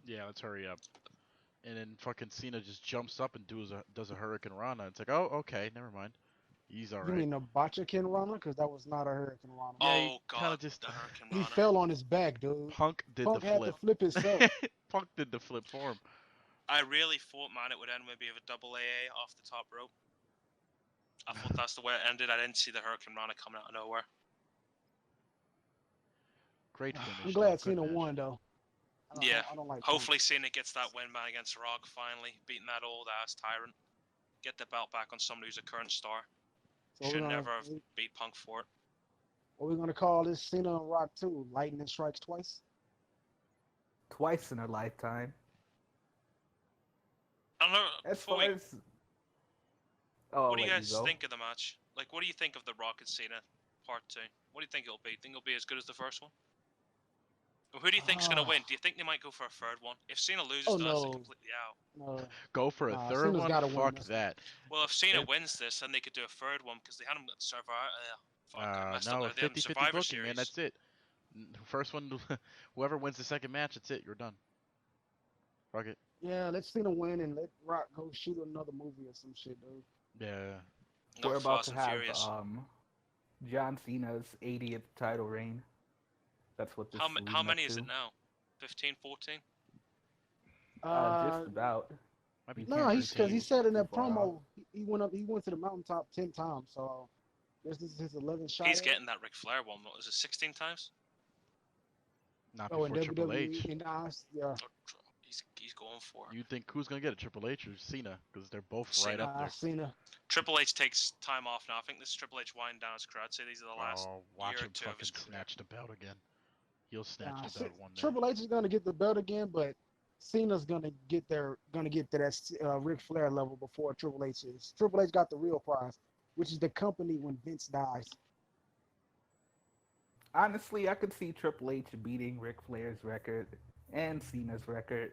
[SPEAKER 4] Yeah, let's hurry up. And then fucking Cena just jumps up and does a Hurricane Rana. It's like, oh, okay, never mind. He's
[SPEAKER 5] You
[SPEAKER 4] alright.
[SPEAKER 5] mean the Botchakin Rana? Cause that was not a Hurricane Rana.
[SPEAKER 4] Yeah, he
[SPEAKER 3] Oh
[SPEAKER 4] kinda
[SPEAKER 3] God,
[SPEAKER 4] just-
[SPEAKER 3] the Hurricane
[SPEAKER 5] He
[SPEAKER 3] Rana.
[SPEAKER 5] fell on his back, dude.
[SPEAKER 4] Punk did
[SPEAKER 5] Punk
[SPEAKER 4] the
[SPEAKER 5] had
[SPEAKER 4] flip.
[SPEAKER 5] to flip himself.
[SPEAKER 4] Punk did the flip for him.
[SPEAKER 3] I really thought, man, it would end maybe with a double AA off the top rope. I thought that's the way it ended. I didn't see the Hurricane Rana coming out of nowhere.
[SPEAKER 4] Great finish.
[SPEAKER 5] I'm glad
[SPEAKER 4] Good
[SPEAKER 5] Cena
[SPEAKER 4] match.
[SPEAKER 5] won though.
[SPEAKER 3] Yeah,
[SPEAKER 5] I don't like.
[SPEAKER 3] Hopefully Cena gets that win, man, against Rock finally, beating that old ass tyrant. Get the belt back on somebody who's a current star.
[SPEAKER 5] Punk.
[SPEAKER 3] Should never have beat Punk for it.
[SPEAKER 5] What we gonna call this Cena and Rock 2? Lightning strikes twice.
[SPEAKER 6] Twice in a lifetime.
[SPEAKER 3] I don't know.
[SPEAKER 6] As
[SPEAKER 3] before
[SPEAKER 6] far
[SPEAKER 3] we-
[SPEAKER 6] as... Oh,
[SPEAKER 3] what do you
[SPEAKER 6] I'll let
[SPEAKER 3] guys
[SPEAKER 6] go.
[SPEAKER 3] think of the match? Like, what do you think of the Rock and Cena part 2? What do you think it'll be? Think it'll be as good as the first one? Or who do you think's gonna win? Do you think they might go for a third one? If Cena loses,
[SPEAKER 5] Oh,
[SPEAKER 3] then that's
[SPEAKER 5] no.
[SPEAKER 3] completely out.
[SPEAKER 5] No,
[SPEAKER 4] Go for a
[SPEAKER 5] Nah,
[SPEAKER 4] third
[SPEAKER 5] Cena's
[SPEAKER 4] one?
[SPEAKER 5] gotta win
[SPEAKER 4] Fuck
[SPEAKER 5] this one.
[SPEAKER 4] that.
[SPEAKER 3] Well, if Cena
[SPEAKER 4] It-
[SPEAKER 3] wins this, then they could do a third one because they had him at Survivor. I messed
[SPEAKER 4] No,
[SPEAKER 3] up there. They had him
[SPEAKER 4] 50-50
[SPEAKER 3] Survivor
[SPEAKER 4] booking,
[SPEAKER 3] Series.
[SPEAKER 4] man. That's it. First one, whoever wins the second match, that's it. You're done. Fuck it.
[SPEAKER 5] yeah, let Cena win and let Rock go shoot another movie or some shit, dude.
[SPEAKER 4] Yeah.
[SPEAKER 3] Not
[SPEAKER 6] We're about
[SPEAKER 3] Fast
[SPEAKER 6] to
[SPEAKER 3] and
[SPEAKER 6] have
[SPEAKER 3] Furious.
[SPEAKER 6] John Cena's 80th title reign. That's what this
[SPEAKER 3] How
[SPEAKER 6] is leading
[SPEAKER 3] how
[SPEAKER 6] up
[SPEAKER 3] many is
[SPEAKER 6] to.
[SPEAKER 3] it now? 15, 14?
[SPEAKER 6] Just about.
[SPEAKER 4] Might be
[SPEAKER 6] You
[SPEAKER 5] No,
[SPEAKER 6] can't
[SPEAKER 5] he's because he
[SPEAKER 6] really
[SPEAKER 5] said in
[SPEAKER 6] too
[SPEAKER 5] that
[SPEAKER 6] far off.
[SPEAKER 5] promo he went to the mountaintop 10 times. So this is his 11th shot.
[SPEAKER 3] He's
[SPEAKER 5] at it.
[SPEAKER 3] getting that Ric Flair one. What was it, 16 times?
[SPEAKER 4] Not
[SPEAKER 5] Oh, in
[SPEAKER 4] before Triple H.
[SPEAKER 5] WWE, and yeah,
[SPEAKER 3] Oh, he's going for it.
[SPEAKER 4] You think who's gonna get it, Triple H or Cena? Because they're both right
[SPEAKER 3] Cena.
[SPEAKER 4] up there.
[SPEAKER 5] Cena.
[SPEAKER 3] Triple H takes time off now. I think this is Triple H winding down his career. I'd say these are the last
[SPEAKER 4] Oh, watch
[SPEAKER 3] year or
[SPEAKER 4] him
[SPEAKER 3] two of his
[SPEAKER 4] fucking
[SPEAKER 3] career.
[SPEAKER 4] snatch the belt again. He'll snatch
[SPEAKER 5] Nah,
[SPEAKER 4] the belt one day.
[SPEAKER 5] Triple H is gonna get the belt again, but Cena's gonna get to that Ric Flair level before Triple H is. Triple H got the real prize, which is the company when Vince dies.
[SPEAKER 6] Honestly, I could see Triple H beating Ric Flair's record and Cena's record.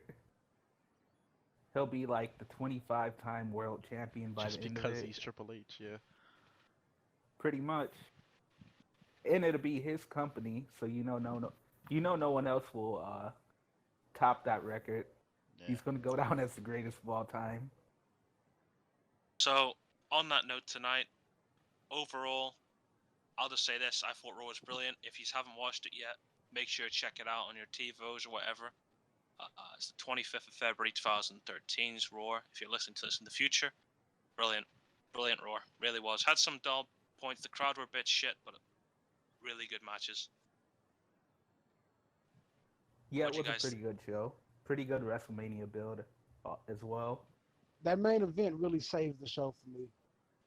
[SPEAKER 6] He'll be like the 25-time world champion by
[SPEAKER 4] Just
[SPEAKER 6] the end of
[SPEAKER 4] because
[SPEAKER 6] it.
[SPEAKER 4] he's Triple H, yeah.
[SPEAKER 6] Pretty much. And it'll be his company, so no one else will top that record.
[SPEAKER 4] Yeah.
[SPEAKER 6] He's gonna go down as the greatest of all time.
[SPEAKER 3] So, on that note tonight, overall, I'll just say this. I thought Raw was brilliant. If you haven't watched it yet, make sure to check it out on your TiVos or whatever. It's the 25th of February 2013's Raw. If you're listening to this in the future, brilliant. Brilliant Raw. Really was. Had some dull points. The crowd were a bit shit, but really good matches.
[SPEAKER 6] Yeah,
[SPEAKER 3] What'd
[SPEAKER 6] it
[SPEAKER 3] you
[SPEAKER 6] was a
[SPEAKER 3] guys
[SPEAKER 6] pretty good show. Pretty good WrestleMania build as well.
[SPEAKER 5] That main event really saved the show for me. It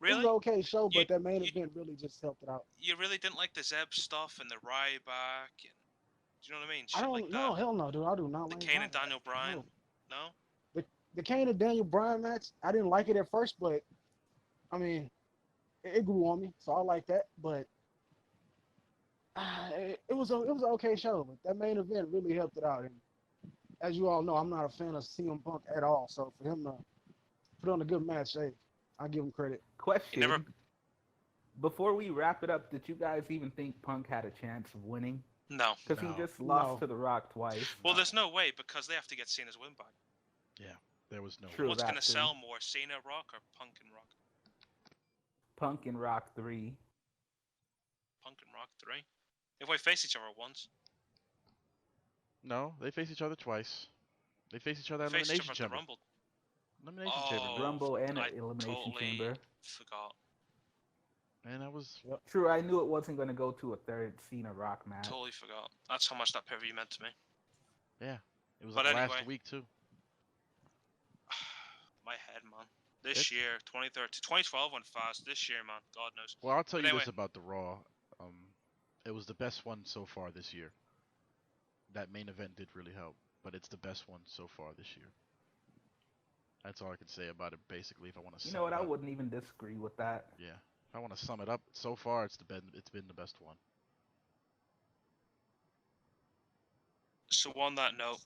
[SPEAKER 3] Really?
[SPEAKER 5] was an okay show,
[SPEAKER 3] You-
[SPEAKER 5] but that main
[SPEAKER 3] you-
[SPEAKER 5] event really just helped it out.
[SPEAKER 3] You really didn't like the Zeb stuff and the Ryback and do you know what I mean?
[SPEAKER 5] I
[SPEAKER 3] Shit
[SPEAKER 5] don't
[SPEAKER 3] like
[SPEAKER 5] know,
[SPEAKER 3] that.
[SPEAKER 5] hell no, dude. I do not
[SPEAKER 3] The
[SPEAKER 5] like
[SPEAKER 3] Kane and
[SPEAKER 5] Ryback.
[SPEAKER 3] Daniel Bryan.
[SPEAKER 5] No.
[SPEAKER 3] No?
[SPEAKER 5] The Kane and Daniel Bryan match, I didn't like it at first, but I mean, it grew on me, so I like that. But it was an okay show. But that main event really helped it out. And as you all know, I'm not a fan of CM Punk at all. So for him to put on a good match, hey, I give him credit.
[SPEAKER 6] Question.
[SPEAKER 3] never-
[SPEAKER 6] Before we wrap it up, did you guys even think Punk had a chance of winning?
[SPEAKER 3] No.
[SPEAKER 6] Because
[SPEAKER 4] No.
[SPEAKER 6] he just lost
[SPEAKER 5] No.
[SPEAKER 6] to The Rock twice.
[SPEAKER 3] Well, there's no way because they have to get Cena's win back.
[SPEAKER 4] There was no
[SPEAKER 6] True.
[SPEAKER 3] What's
[SPEAKER 6] that
[SPEAKER 3] going to
[SPEAKER 6] too.
[SPEAKER 3] sell more, Cena Rock or Punk and Rock?
[SPEAKER 6] Punk and Rock 3.
[SPEAKER 3] Punk and Rock 3. If we face each other once,
[SPEAKER 4] No, they face each other twice. They face each other at
[SPEAKER 3] face each
[SPEAKER 4] Elimination
[SPEAKER 3] other at the
[SPEAKER 4] Chamber.
[SPEAKER 3] Rumble.
[SPEAKER 4] Elimination
[SPEAKER 3] Oh.
[SPEAKER 4] Chamber.
[SPEAKER 6] Rumble and
[SPEAKER 3] I
[SPEAKER 6] Elimination
[SPEAKER 3] totally
[SPEAKER 6] Chamber.
[SPEAKER 3] forgot.
[SPEAKER 4] Man, that was
[SPEAKER 6] True, I knew it wasn't going to go to a third Cena Rock match.
[SPEAKER 3] Totally forgot. That's how much that pay-per-view meant to me.
[SPEAKER 4] it was
[SPEAKER 3] But
[SPEAKER 4] like
[SPEAKER 3] anyway.
[SPEAKER 4] last week too.
[SPEAKER 3] My head, man. This
[SPEAKER 4] It's-
[SPEAKER 3] year, 2013, 2012 went fast. This year, man, God knows.
[SPEAKER 4] Well, I'll tell
[SPEAKER 3] But
[SPEAKER 4] you
[SPEAKER 3] anyway.
[SPEAKER 4] this about the Raw. It was the best one so far this year. That main event did really help, but it's the best one so far this year. That's all I can say about it. Basically, if I want to.
[SPEAKER 6] You know what? I wouldn't even disagree with that.
[SPEAKER 4] Yeah, if I want to sum it up, so far it's been the best one.
[SPEAKER 3] So on that note,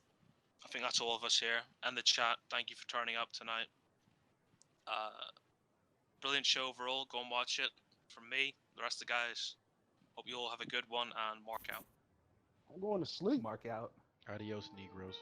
[SPEAKER 3] I think that's all of us here and the chat. Thank you for turning up tonight. Brilliant show overall. Go and watch it. From me, the rest of the guys. Hope you all have a good one and mark out.
[SPEAKER 5] I'm going to sleep.
[SPEAKER 6] Mark out.
[SPEAKER 4] Adios, Negroes.